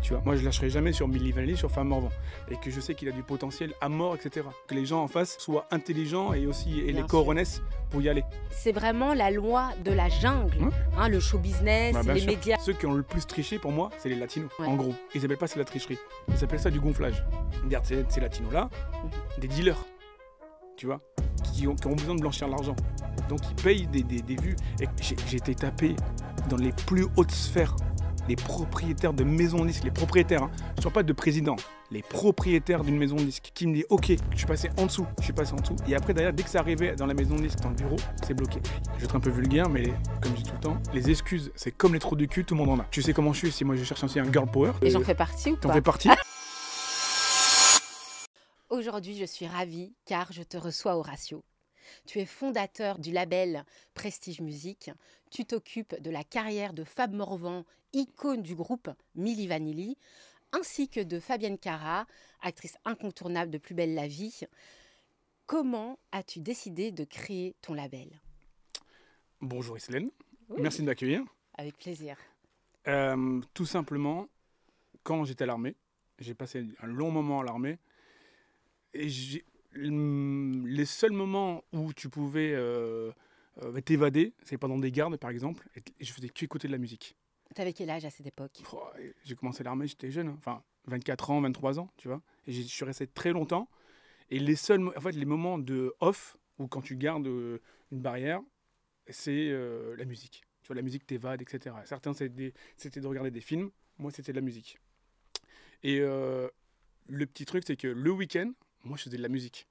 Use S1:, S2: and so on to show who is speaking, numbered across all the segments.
S1: Tu vois, moi je lâcherai jamais sur Milli Vanilli, sur Femme Morvan, et que je sais qu'il a du potentiel à mort, etc. Que les gens en face soient intelligents et aussi et les coronesses pour y aller.
S2: C'est vraiment la loi de la jungle, hein, le show business,
S1: Bien
S2: les
S1: sûr.
S2: médias.
S1: Ceux qui ont le plus triché pour moi, c'est les latinos.
S2: Ouais.
S1: En gros, ils appellent pas ça de la tricherie, ils appellent ça du gonflage. Regarde, ces latinos-là, des dealers, tu vois, qui ont besoin de blanchir l'argent. Donc ils payent des vues. Et j'ai été tapé dans les plus hautes sphères. Les propriétaires de maisons de disques, les propriétaires, hein. Je ne parle pas de président, les propriétaires d'une maison de disques qui me disent ok, je suis passé en dessous, et après derrière, dès que ça arrivait dans la maison de disques, dans le bureau, c'est bloqué. Je vais être un peu vulgaire, mais comme je dis tout le temps, les excuses, c'est comme les trous du cul, tout le monde en a. Tu sais comment je suis, si moi je cherche aussi un girl power.
S2: Et j'en fais partie ou pas?
S1: T'en fais partie.
S2: Aujourd'hui, je suis ravie car je te reçois Horatio. Tu es fondateur du label Prestige Musique. Tu t'occupes de la carrière de Fab Morvan, icône du groupe Milli Vanilli, ainsi que de Fabienne Cara, actrice incontournable de Plus belle la vie. Comment as-tu décidé de créer ton label?
S1: Bonjour Iselène,
S2: Oui.
S1: Merci de m'accueillir.
S2: Avec plaisir.
S1: Tout simplement, quand j'étais à l'armée, j'ai passé un long moment à l'armée, et les seuls moments où tu pouvais t'évader, c'est pendant des gardes par exemple, et je faisais qu'écouter de la musique.
S2: Tu avais quel âge à cette époque?
S1: J'ai commencé l'armée, j'étais jeune, hein. Enfin 24 ans, 23 ans, tu vois, et je suis resté très longtemps. Et les moments de off, où quand tu gardes une barrière, c'est la musique. Tu vois, la musique t'évade, etc. Certains, c'était de regarder des films, moi c'était de la musique. Et le petit truc, c'est que le week-end, moi je faisais de la musique.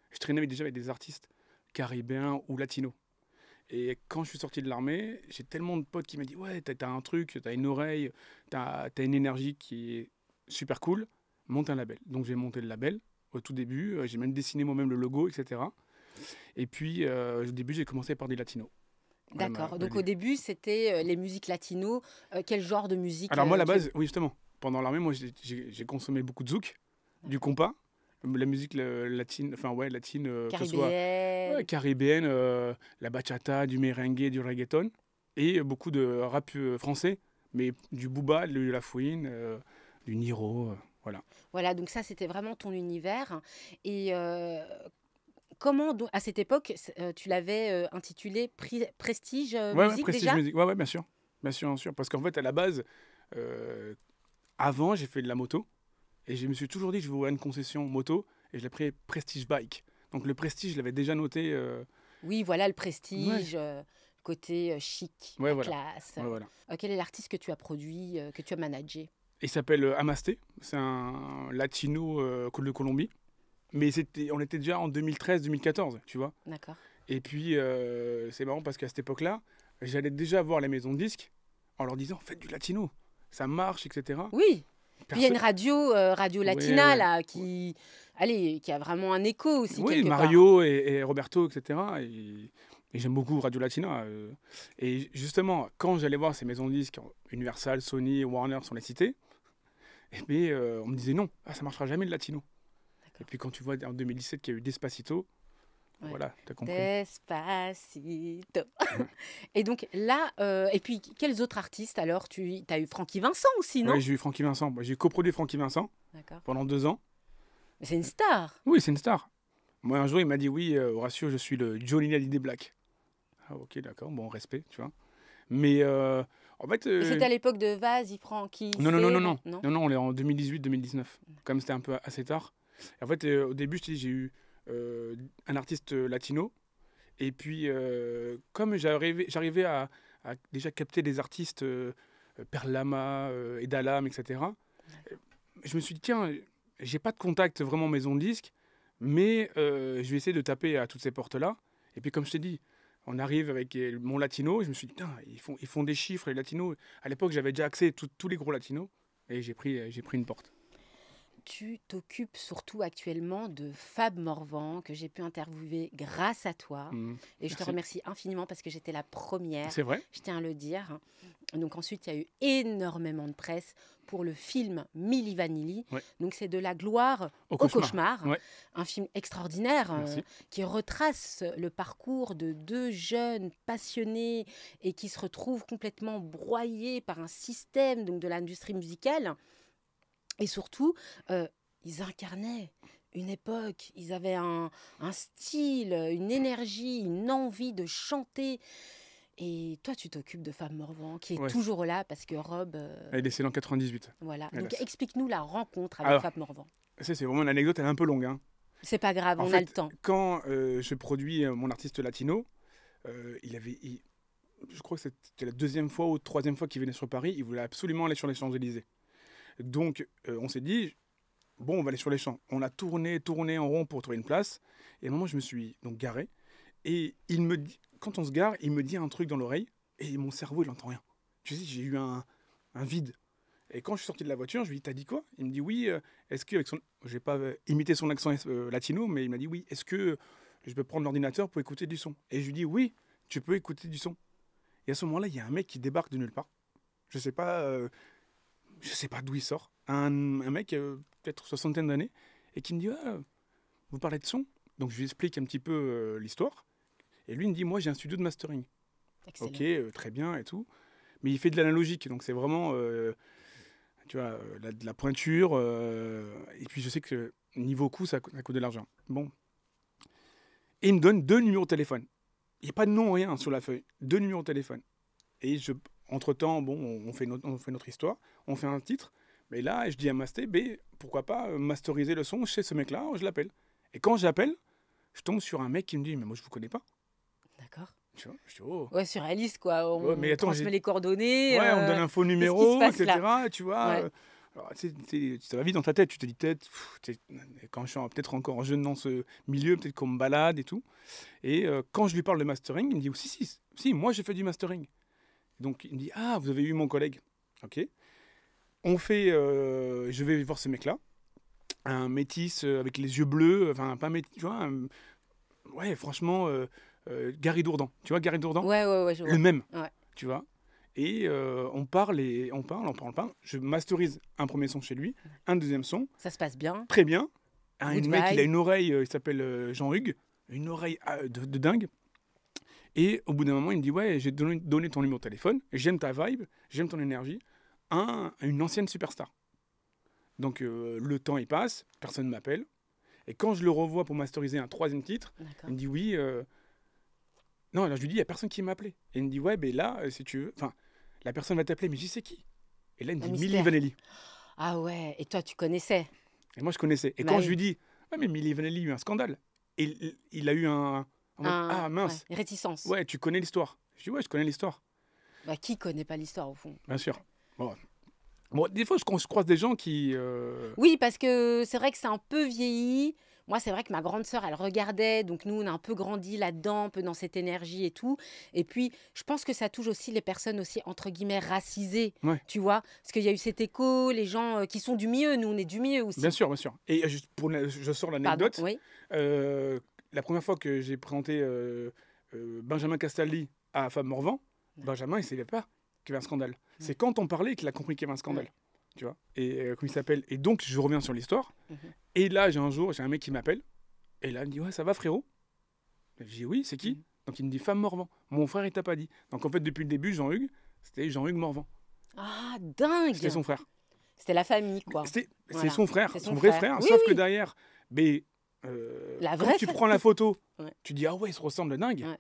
S1: Je traînais déjà avec des artistes caribéens ou latinos. Et quand je suis sorti de l'armée, j'ai tellement de potes qui m'ont dit « Ouais, t'as un truc, t'as une oreille, t'as une énergie qui est super cool, monte un label. » Donc j'ai monté le label au tout début, j'ai même dessiné moi-même le logo, etc. Et puis au début, j'ai commencé par des latinos.
S2: D'accord, donc au début, c'était les musiques latino. Quel genre de musique?
S1: Alors moi, à la base, oui justement, pendant l'armée, moi j'ai consommé beaucoup de zouk, du compas, la musique latine, enfin ouais, latine, que ce soit caribéenne, la bachata, du merengue, du reggaeton, et beaucoup de rap français, mais du Booba, de la Fouine, du Niro, voilà.
S2: Voilà, donc ça, c'était vraiment ton univers. Et comment, à cette époque, tu l'avais intitulé Prestige Musique
S1: Prestige
S2: déjà?
S1: Musique, ouais, bien sûr, bien sûr, parce qu'en fait, à la base, avant, j'ai fait de la moto, et je me suis toujours dit que je vais ouvrir une concession moto, et je l'ai pris Prestige Bike. Donc le Prestige, je l'avais déjà noté.
S2: Oui, voilà le prestige, côté chic, la classe.
S1: Ouais, voilà.
S2: Quel est l'artiste que tu as produit, que tu as managé?
S1: Il s'appelle Amasté, c'est un latino de Colombie. Mais on était déjà en 2013-2014, tu vois.
S2: D'accord.
S1: Et puis, c'est marrant parce qu'à cette époque-là, j'allais déjà voir les maisons de disques en leur disant « Faites du latino, ça marche, etc. »
S2: Oui. Puis il y a une radio latina, là, qui a vraiment un écho aussi,
S1: oui,
S2: quelque
S1: Mario et Roberto, etc. Et j'aime beaucoup Radio Latina. Et justement, quand j'allais voir ces maisons de disques, Universal, Sony, Warner, sont les cités, on me disait non, ça marchera jamais le latino. Et puis quand tu vois en 2017 qu'il y a eu Despacito, voilà, t'as compris.
S2: Despacito. Et donc là, et puis quels autres artistes alors? Tu as eu Francky Vincent aussi, non?
S1: Oui, j'ai eu Francky Vincent. J'ai coproduit Francky Vincent pendant 2 ans.
S2: Mais c'est une star.
S1: Oui, c'est une star. Moi, un jour, il m'a dit oui, Horatio, je suis le Johnny Hallyday Black. Ah, ok, d'accord, bon, respect, tu vois. Mais en fait.
S2: C'était à l'époque de Vas-y, Francky.
S1: Non, on est en 2018-2019. Comme c'était un peu assez tard. Et en fait, au début, je t'ai dit, j'ai eu un artiste latino. Et puis, comme j'arrivais à déjà capter des artistes, Perle Lama, Edalam, etc., je me suis dit, tiens, j'ai pas de contact vraiment maison de disque, mais je vais essayer de taper à toutes ces portes-là. Et puis, comme je t'ai dit, on arrive avec mon latino, et je me suis dit, putain, ils font des chiffres, les latinos. À l'époque, j'avais déjà accès à tous les gros latinos, et j'ai pris une porte.
S2: Tu t'occupes surtout actuellement de Fab Morvan, que j'ai pu interviewer grâce à toi. Et je te remercie infiniment parce que j'étais la première.
S1: C'est vrai.
S2: Je tiens à le dire. Donc ensuite, il y a eu énormément de presse pour le film Milli Vanilli.
S1: Ouais.
S2: Donc c'est de la gloire au cauchemar. Ouais. Un film extraordinaire qui retrace le parcours de 2 jeunes passionnés et qui se retrouvent complètement broyés par un système donc, de l'industrie musicale. Et surtout, ils incarnaient une époque, ils avaient un style, une énergie, une envie de chanter. Et toi, tu t'occupes de Fab Morvan, qui est
S1: Ouais,
S2: toujours là parce que Rob,
S1: elle est décédée en 98,
S2: voilà. Donc
S1: hélas.
S2: explique-nous la rencontre avec
S1: Alors,
S2: Fab Morvan.
S1: ça, c'est vraiment une anecdote, elle est un peu longue, hein.
S2: C'est pas grave,
S1: En
S2: on a le
S1: fait,
S2: temps.
S1: quand je produis mon artiste latino, je crois que c'était la deuxième fois ou troisième fois qu'il venait sur Paris, il voulait absolument aller sur les Champs-Élysées. Donc, on s'est dit, bon, on va aller sur les champs. On a tourné en rond pour trouver une place. Et à un moment, je me suis donc garé. Et il me dit, quand on se gare, il me dit un truc dans l'oreille. Et mon cerveau, il n'entend rien. Tu sais, j'ai eu un vide. Et quand je suis sorti de la voiture, je lui ai dit, t'as dit quoi? Il me dit, oui, est-ce que, avec son... je vais pas imiter son accent latino, mais il m'a dit, oui, est-ce que je peux prendre l'ordinateur pour écouter du son? Et je lui dis, oui, tu peux écouter du son. Et à ce moment-là, il y a un mec qui débarque de nulle part. Je sais pas, je sais pas d'où il sort. Un mec, peut-être soixantaine d'années, et qui me dit, ah, vous parlez de son? Donc je lui explique un petit peu l'histoire. Et lui, il me dit, moi, j'ai un studio de mastering.
S2: Excellent.
S1: Ok, très bien et tout. Mais il fait de l'analogique, donc c'est vraiment, tu vois, de la pointure. Et puis je sais que niveau coût, ça coûte de l'argent. Bon. Et il me donne 2 numéros de téléphone. Il n'y a pas de nom, rien sur la feuille. 2 numéros de téléphone. Et entre-temps, bon, on fait notre histoire, on fait un titre. Mais là, je dis à Masté, pourquoi pas masteriser le son chez ce mec-là, je l'appelle. Et quand j'appelle, je tombe sur un mec qui me dit, mais moi, je vous connais pas.
S2: D'accord.
S1: Tu vois, je dis, oh.
S2: Ouais, surréaliste, quoi. On
S1: Ouais, mais attends,
S2: transmet les coordonnées.
S1: ouais, on me donne un faux
S2: qu'est-ce qui
S1: numéro,
S2: se passe
S1: etc.
S2: là?
S1: Tu vois.
S2: Ouais.
S1: Alors, ça va vite dans ta tête. Tu te dis peut-être, quand je suis peut-être encore jeune dans ce milieu, peut-être qu'on me balade et tout. Et quand je lui parle de mastering, il me dit, si, moi j'ai fait du mastering. Donc il me dit, ah, vous avez eu mon collègue. Ok. Je vais voir ce mec-là, un métis avec les yeux bleus, enfin pas métis, tu vois, ouais, franchement, Gary Dourdan. Tu vois Gary Dourdan?
S2: Ouais, je vois.
S1: Le même,
S2: Ouais.
S1: tu vois. Et on parle. Je masterise un premier son chez lui, un deuxième son,
S2: Ça se passe bien.
S1: très bien.
S2: Good
S1: Un mec, il a
S2: vibe.
S1: une oreille, il s'appelle Jean-Hugues, une oreille de dingue. Et au bout d'un moment, il me dit, ouais, j'ai donné ton numéro de téléphone, j'aime ta vibe, j'aime ton énergie, une ancienne superstar. Donc le temps, il passe, personne ne m'appelle. Et quand je le revois pour masteriser un troisième titre,
S2: D'accord.
S1: il me dit, oui... Non, alors je lui dis, il n'y a personne qui m'a appelé. Et il me dit, ouais, ben là, si tu veux... Enfin, la personne va t'appeler, mais j'y sais qui. Et là, il me
S2: Un
S1: dit,
S2: mystère.
S1: Milli Vanilli.
S2: Ah ouais, et toi, tu connaissais?
S1: Et moi, je connaissais. Et
S2: Bah
S1: quand
S2: oui.
S1: je lui dis, ouais, mais Milli Vanilli, il y a eu un scandale. Et il a eu en mode, ah mince,
S2: Ouais, réticence.
S1: ouais, tu connais l'histoire. Je dis, ouais, je connais l'histoire.
S2: Bah, qui connaît pas l'histoire, au fond?
S1: Bien sûr. Bon, des fois, je croise des gens qui...
S2: Oui, parce que c'est vrai que c'est un peu vieilli. Moi, c'est vrai que ma grande sœur, elle regardait, donc nous, on a un peu grandi là-dedans, un peu dans cette énergie et tout. Et puis, je pense que ça touche aussi les personnes aussi, entre guillemets, racisées,
S1: Ouais.
S2: tu vois. Parce qu'il y a eu cet écho, les gens qui sont du milieu, nous, on est du milieu aussi.
S1: Bien sûr, bien sûr. Et je sors
S2: Pardon,
S1: l'anecdote.
S2: oui.
S1: La première fois que j'ai présenté Benjamin Castaldi à Fab Morvan,
S2: Ouais.
S1: Benjamin, il ne savait pas qu'il y avait un scandale. C'est quand on parlait qu'il a compris qu'il y avait un scandale.
S2: Ouais.
S1: Tu vois. Et comment il s'appelle. Et donc, je reviens sur l'histoire.
S2: Mhm.
S1: Et là, j'ai un mec qui m'appelle. Et là, il me dit, ouais, ça va, frérot? Je dis, oui, c'est qui?
S2: Mhm.
S1: Donc, il me dit, Fab Morvan. Mon frère, il t'a pas dit. Donc, en fait, depuis le début, Jean-Hugues, c'était Jean-Hugues Morvan.
S2: Ah, dingue!
S1: C'était son frère.
S2: C'était la famille, quoi.
S1: C'est
S2: Voilà.
S1: son frère,
S2: C'est
S1: son
S2: son
S1: vrai
S2: frère.
S1: frère.
S2: Oui,
S1: Sauf
S2: oui.
S1: que derrière, mais,
S2: La
S1: quand
S2: vraie
S1: tu
S2: fa-
S1: prends la photo,
S2: Ouais.
S1: tu dis, ah ouais, ils se ressemblent de dingue.
S2: Ouais.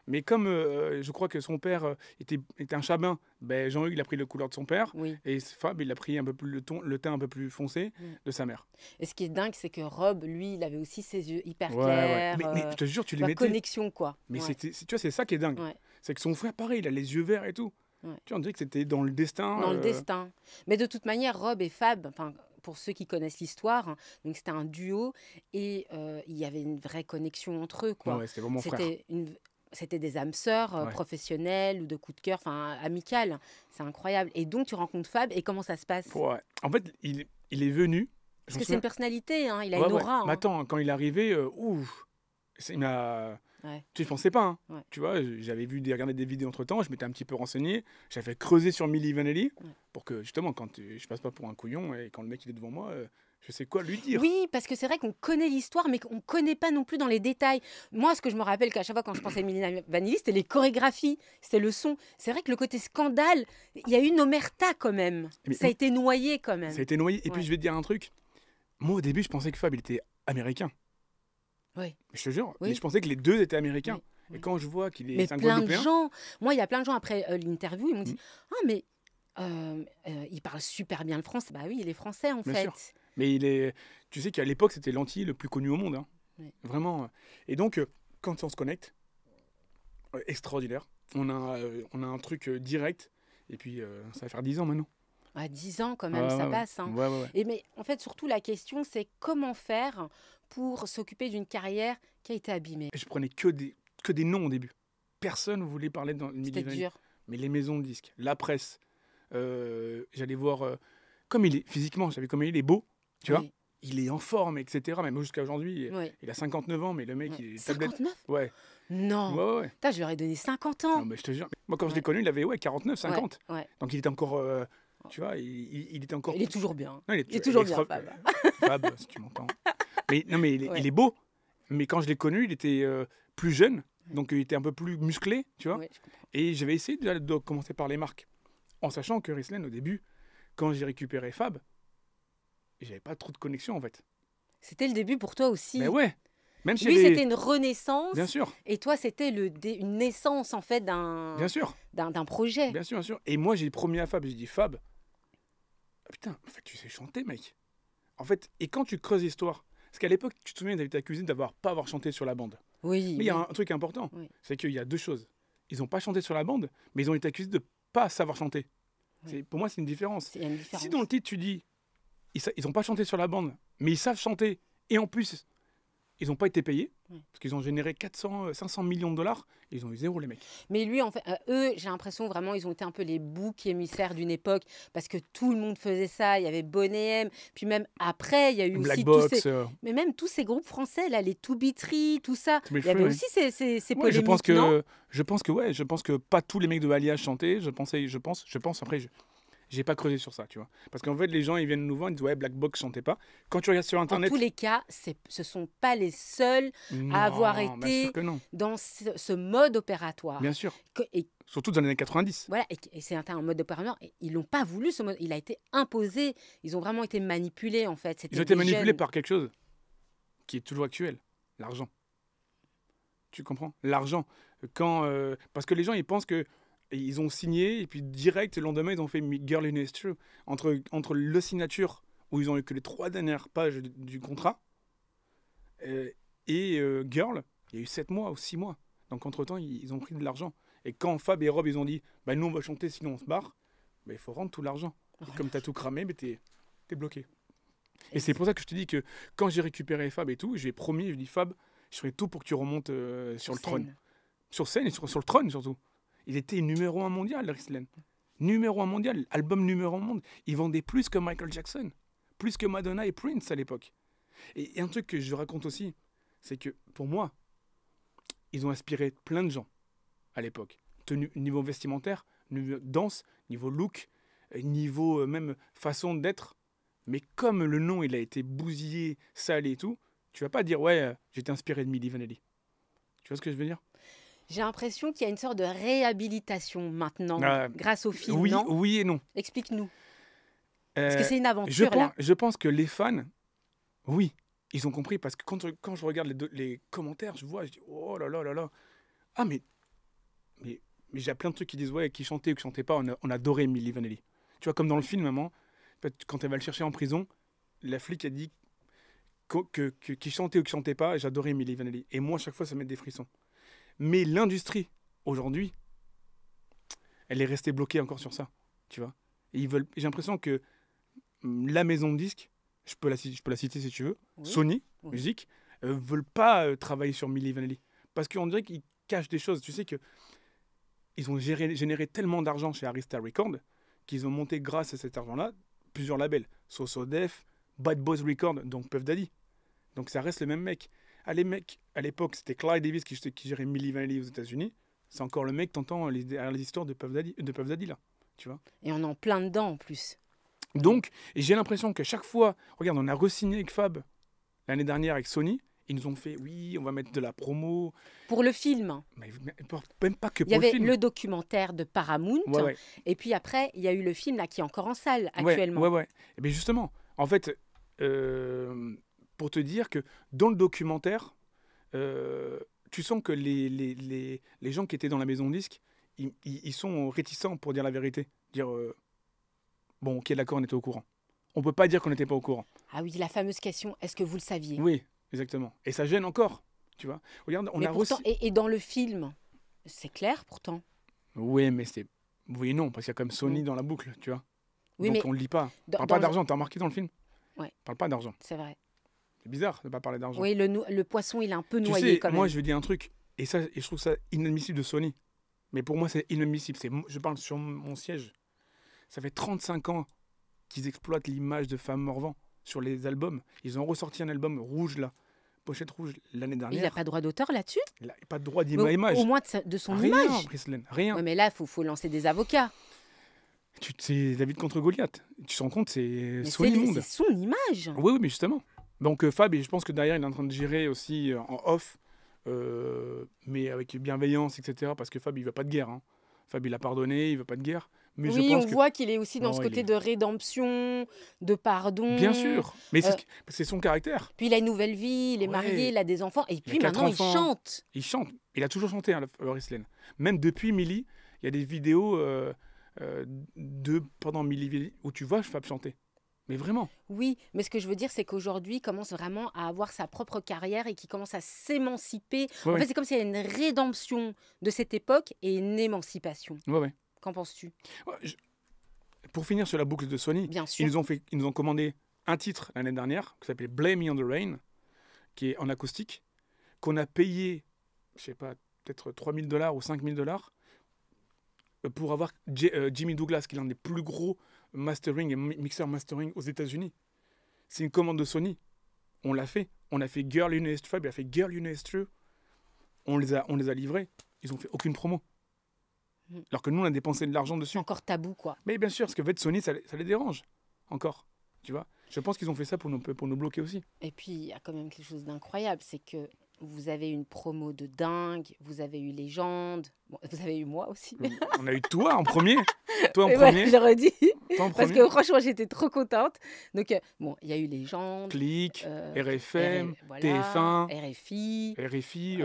S1: Mais comme je crois que son père était un chabin, ben Jean-Hugues, il a pris la couleur de son père.
S2: Oui.
S1: Et Fab, il a pris un peu plus le teint un peu plus foncé
S2: Mm.
S1: de sa mère.
S2: Et ce qui est dingue, c'est que Rob, lui, il avait aussi ses yeux hyper
S1: Ouais.
S2: clairs.
S1: Mais je te jure, tu les
S2: la
S1: mettais.
S2: connexion, quoi.
S1: Mais
S2: Ouais.
S1: tu vois, c'est ça qui est dingue.
S2: Ouais.
S1: C'est que son frère, pareil, il a les yeux verts et tout.
S2: Ouais.
S1: Tu vois, on dirait que c'était dans le destin.
S2: Dans le destin. Mais de toute manière, Rob et Fab, enfin, pour ceux qui connaissent l'histoire, hein, donc c'était un duo et il y avait une vraie connexion entre eux, quoi.
S1: Ouais, c'était vraiment frère.
S2: C'était des âmes sœurs
S1: Ouais.
S2: professionnelles ou de coup de cœur, enfin amicales. C'est incroyable. Et donc tu rencontres Fab et comment ça se passe?
S1: Ouais. En fait, il est venu.
S2: Parce que c'est une personnalité, hein, il a
S1: Ouais,
S2: une
S1: ouais.
S2: aura.
S1: Mais
S2: Hein.
S1: attends, quand il est arrivé, ouf, il m'a.
S2: Ouais.
S1: Tu ne pensais pas, hein.
S2: Ouais.
S1: Tu vois, j'avais regardé des vidéos entre-temps, je m'étais un petit peu renseigné, j'avais creusé sur Milli Vanilli pour que, justement, quand je passe pas pour un couillon et quand le mec il est devant moi, je sais quoi lui dire.
S2: Oui, parce que c'est vrai qu'on connaît l'histoire, mais qu'on ne connaît pas non plus dans les détails. Moi, ce que je me rappelle qu'à chaque fois quand je pensais à Milli Vanilli, c'était les chorégraphies, c'était le son. C'est vrai que le côté scandale, il y a eu une omerta quand même.
S1: Mais
S2: Ça a été noyé quand même.
S1: ça a été noyé. Et
S2: Ouais.
S1: puis je vais te dire un truc. Moi au début, je pensais que Fab il était américain.
S2: Oui.
S1: Je te jure.
S2: Oui.
S1: Mais je pensais que les deux étaient américains.
S2: Oui.
S1: Et quand je vois qu'il est
S2: Mais
S1: c'est un
S2: plein de
S1: Guadeloupéen,
S2: gens, moi, il y a plein de gens après l'interview, ils m'ont dit
S1: Mm.
S2: ah, mais il parle super bien le français. Bah oui, il est français en
S1: Bien
S2: fait.
S1: sûr. mais il est. Tu sais qu'à l'époque, c'était l'anti le plus connu au monde. Hein.
S2: Oui.
S1: Vraiment. Et donc, quand on se connecte, extraordinaire. On a un truc direct. Et puis, ça va faire 10 ans maintenant.
S2: À 10 ans quand même,
S1: Ouais,
S2: ça
S1: ouais,
S2: passe. Hein.
S1: ouais, ouais, ouais.
S2: Et mais en fait, surtout la question, c'est comment faire pour s'occuper d'une carrière qui a été abîmée.
S1: Et je prenais que des noms au début. Personne ne voulait parler dans Milli
S2: C'était
S1: Vanilli.
S2: dur.
S1: Mais les maisons de disques, la presse, j'allais voir comme il est physiquement, j'avais comme il est beau, tu vois,
S2: Oui.
S1: il est en forme, etc. Même jusqu'à aujourd'hui,
S2: Oui.
S1: il a 59 ans, mais le mec,
S2: Ouais.
S1: il est tablette.
S2: 59?
S1: Ouais,
S2: Non.
S1: ouais, ouais. Ouais.
S2: Putain, je lui aurais donné 50
S1: Non,
S2: ans.
S1: mais je te jure. Moi, quand je
S2: Ouais.
S1: l'ai connu, il avait 49, 50.
S2: Ouais.
S1: Donc il était encore, tu vois, il était encore.
S2: Il est toujours bien.
S1: Non,
S2: Il est toujours bien,
S1: extra-
S2: Fab.
S1: Fab, si tu m'entends. Mais non, mais
S2: Ouais.
S1: il est beau. Mais quand je l'ai connu, il était plus jeune, donc il était un peu plus musclé, tu vois.
S2: Ouais, je comprends.
S1: Et j'avais essayé de commencer par les marques, en sachant que Riesling, au début, quand j'ai récupéré Fab, j'avais pas trop de connexion en fait.
S2: C'était le début pour toi aussi.
S1: Mais ouais, même si
S2: Lui,
S1: j'avais-
S2: c'était une renaissance.
S1: Bien sûr,
S2: Et toi, c'était une naissance en fait
S1: bien sûr,
S2: d'un projet.
S1: bien sûr, bien sûr. Et moi, j'ai promis à Fab, j'ai dit Fab, ah, putain, en fait, tu sais chanter, mec. En fait, et quand tu creuses l'histoire, parce qu'à l'époque, tu te souviens, t'avais ta cuisine pas avoir chanté sur la bande.
S2: Oui.
S1: Mais il y a un truc important,
S2: Oui.
S1: c'est qu'il y a deux choses. Ils n'ont pas chanté sur la bande, mais ils ont été accusés de pas savoir chanter.
S2: Oui.
S1: Pour moi, c'est une différence.
S2: Il y a une différence.
S1: Si dans le titre, tu dis, ils n'ont pas chanté sur la bande, mais ils savent chanter, et en plus, ils n'ont pas été payés,
S2: Oui.
S1: parce qu'ils ont généré 500 millions de dollars, et ils ont eu zéro, les mecs.
S2: Mais lui, en fait, eux, j'ai l'impression vraiment, ils ont été un peu les boucs émissaires d'une époque parce que tout le monde faisait ça. Il y avait Bonnet M, puis même après, il y a eu
S1: Black
S2: aussi
S1: Box,
S2: mais même tous ces groupes français là, les To Be Tree, tout ça.
S1: To Be
S2: Il y avait
S1: Free,
S2: aussi ces
S1: ouais,
S2: polémiques,
S1: je pense
S2: non
S1: je pense que pas tous les mecs de Alliage chantaient. Je pense. Après, j'ai pas creusé sur ça, tu vois. Parce qu'en fait, les gens, ils viennent nous voir, ils disent ouais, Black Box chantait pas. Quand tu regardes sur
S2: En
S1: Internet,
S2: tous les cas, ce sont pas les seuls
S1: non,
S2: à avoir
S1: bien
S2: été
S1: sûr que non.
S2: dans ce mode opératoire.
S1: Bien sûr.
S2: Et
S1: Surtout dans les années 90.
S2: voilà, et c'est un mode opératoire. Et ils l'ont pas voulu ce mode. Il a été imposé. Ils ont vraiment été manipulés en fait. C'était
S1: Ils ont été
S2: des
S1: manipulés
S2: jeunes.
S1: par quelque chose qui est toujours actuel, l'argent. Tu comprends? L'argent. Parce que les gens, ils pensent que ils ont signé et puis direct, le lendemain, ils ont fait Girl in True. Entre le signature, où ils ont eu que les 3 dernières pages du contrat, et Girl, il y a eu 7 mois ou 6 mois. Donc entre-temps, ils ont pris de l'argent. Et quand Fab et Rob, ils ont dit, bah nous, on va chanter, sinon on se barre, bah, il faut rendre tout l'argent. Et comme tu as tout cramé, bah, t'es bloqué. Et c'est pour ça que je te dis que quand j'ai récupéré Fab et tout, j'ai promis, je dis Fab, je ferai tout pour que tu remontes sur le trône.
S2: scène.
S1: Sur scène et sur le trône surtout. Il était numéro 1 mondial, Riesling. Numéro 1 mondial, album numéro 1 monde. Il vendait plus que Michael Jackson, plus que Madonna et Prince à l'époque. Et un truc que je raconte aussi, c'est que pour moi, ils ont inspiré plein de gens à l'époque. Niveau vestimentaire, niveau danse, niveau look, niveau même façon d'être. Mais comme le nom, il a été bousillé, salé et tout, tu vas pas dire, ouais, j'étais inspiré de Milli Vanilli. Tu vois ce que je veux dire?
S2: J'ai l'impression qu'il y a une sorte de réhabilitation maintenant, grâce au film,
S1: Oui,
S2: non
S1: oui et non.
S2: Explique-nous. Parce que c'est une
S1: Je
S2: aventure,
S1: pense,
S2: là.
S1: je pense que les fans, oui, ils ont compris. Parce que quand je regarde les commentaires, je vois, je dis, oh là là là là. Ah, mais j'ai plein de trucs qui disent, ouais, qui chantaient ou qui chantaient pas, on adorait Milli Vanilli. Tu vois, comme dans le film, maman, quand elle va le chercher en prison, la flic a dit qu'il chantait ou qu'il chantait pas, j'adorais Milli Vanilli. Et moi, à chaque fois, ça met des frissons. Mais l'industrie, aujourd'hui, elle est restée bloquée encore sur ça, tu vois. Et j'ai l'impression que la maison de disques, je peux la citer si tu veux,
S2: Oui.
S1: Sony
S2: Oui.
S1: Music, veulent pas travailler sur Milli Vanilli. Parce qu'on dirait qu'ils cachent des choses. Tu sais que ils ont généré tellement d'argent chez Arista Records qu'ils ont monté grâce à cet argent-là plusieurs labels. So So Def, Bad Boys Records, donc Puff Daddy. Donc ça reste le même mec. Ah, les mecs, à l'époque, c'était Clive Davis qui gérait Milli Vanilli aux États-Unis. C'est encore le mec, t'entends derrière les histoires de Puff Daddy, là. Tu vois.
S2: Et on est en plein dedans en plus.
S1: Donc, et j'ai l'impression qu'à chaque fois, regarde, on a re-signé avec Fab l'année dernière avec Sony. Ils nous ont fait, oui, on va mettre de la promo.
S2: Pour le film,
S1: Mais même pas que
S2: il y
S1: pour le
S2: avait
S1: film.
S2: le documentaire de Paramount.
S1: Ouais, ouais.
S2: Et puis après, il y a eu le film là, qui est encore en salle
S1: Ouais,
S2: actuellement.
S1: ouais. Et bien justement, en fait, pour te dire que dans le documentaire, tu sens que les gens qui étaient dans la maison de disque, ils sont réticents pour dire la vérité. Dire, bon, ok, d'accord, on était au courant. On peut pas dire qu'on n'était pas au courant.
S2: Ah oui, la fameuse question, est-ce que vous le saviez?
S1: Oui, exactement. Et ça gêne encore, tu vois. Regarde, on
S2: Mais
S1: a
S2: pourtant,
S1: reçu...
S2: et dans le film, c'est clair pourtant.
S1: Oui, mais c'est... Oui et non, parce qu'il y a quand même Sony dans la boucle, tu vois.
S2: Oui,
S1: Donc
S2: mais
S1: on le dit pas. On
S2: dans,
S1: parle
S2: dans
S1: pas
S2: le-
S1: d'argent, t'as remarqué dans le film?
S2: Ouais.
S1: On parle pas d'argent.
S2: c'est vrai.
S1: C'est bizarre de pas parler d'argent.
S2: Oui, le poisson, il est un peu
S1: Tu
S2: noyé
S1: sais,
S2: quand
S1: moi
S2: même.
S1: je vais dire un truc, et je trouve ça inadmissible de Sony. Mais pour moi c'est inadmissible, je parle sur mon siège. Ça fait 35 ans qu'ils exploitent l'image de Fab Morvan sur les albums. Ils ont ressorti un album rouge là, pochette rouge l'année
S2: Mais il n'a
S1: dernière.
S2: pas droit d'auteur là-dessus?
S1: Il n'a pas de droit
S2: Mais
S1: d'image.
S2: au moins de son
S1: Rien,
S2: image.
S1: Bricelène, rien.
S2: Ouais, mais là, il faut lancer des avocats.
S1: C'est David contre Goliath. Tu te rends compte, c'est
S2: Mais
S1: Sony Monde.
S2: c'est son image.
S1: Oui, mais justement. Donc Fab, et je pense que derrière, il est en train de gérer aussi en off, mais avec bienveillance, etc. Parce que Fab, il veut pas de guerre. Hein. Fab, il a pardonné, il veut pas de guerre. Mais je
S2: Oui,
S1: pense
S2: on
S1: que...
S2: voit qu'il est aussi dans
S1: Non,
S2: ce
S1: il
S2: côté
S1: est-
S2: de rédemption, de pardon.
S1: Bien sûr, mais
S2: Euh,
S1: c'est son caractère.
S2: Puis il a une nouvelle vie, il est
S1: Ouais.
S2: marié, il a des enfants. Et puis
S1: 4
S2: maintenant, il
S1: enfants.
S2: chante.
S1: Il chante. Il a toujours chanté, hein, Loris Lane. Même depuis Milli, il y a des vidéos pendant Milli où tu vois Fab chanter. Mais vraiment.
S2: Oui, mais ce que je veux dire, c'est qu'aujourd'hui, il commence vraiment à avoir sa propre carrière et qu'il commence à s'émanciper.
S1: Ouais,
S2: En
S1: ouais.
S2: fait, c'est comme s'il y a une rédemption de cette époque et une émancipation.
S1: Ouais.
S2: Qu'en penses-tu?
S1: Ouais, pour finir sur la boucle de Sony,
S2: Bien sûr.
S1: ils nous ont commandé un titre l'année dernière qui s'appelait Blame Me on the Rain, qui est en acoustique, qu'on a payé, je sais pas, peut-être $3 000 ou $5 000 pour avoir Jimmy Douglas, qui est l'un des plus gros mastering et mixeur mastering aux États-Unis. C'est une commande de Sony. On l'a fait. On a fait Girl You Know It's True. Il a fait Girl You Know It's True. On les a livrés. Ils ont fait aucune promo.
S2: Mm.
S1: Alors que nous, on a dépensé de l'argent
S2: C'est
S1: dessus.
S2: encore tabou, quoi.
S1: Mais bien sûr, parce que en fait, Sony, ça les dérange. Encore. Tu vois. Je pense qu'ils ont fait ça pour nous bloquer aussi.
S2: Et puis, il y a quand même quelque chose d'incroyable, c'est que vous avez eu une promo de dingue, vous avez eu Légende, bon, vous avez eu moi aussi.
S1: On a eu toi en premier. Toi en
S2: Et voilà,
S1: premier.
S2: je redis,
S1: Toi en
S2: parce
S1: premier.
S2: que franchement, j'étais trop contente. Donc, bon, il y a eu Légende,
S1: Click,
S2: euh,
S1: RFM,
S2: voilà,
S1: TF1,
S2: RFI,
S1: RFI,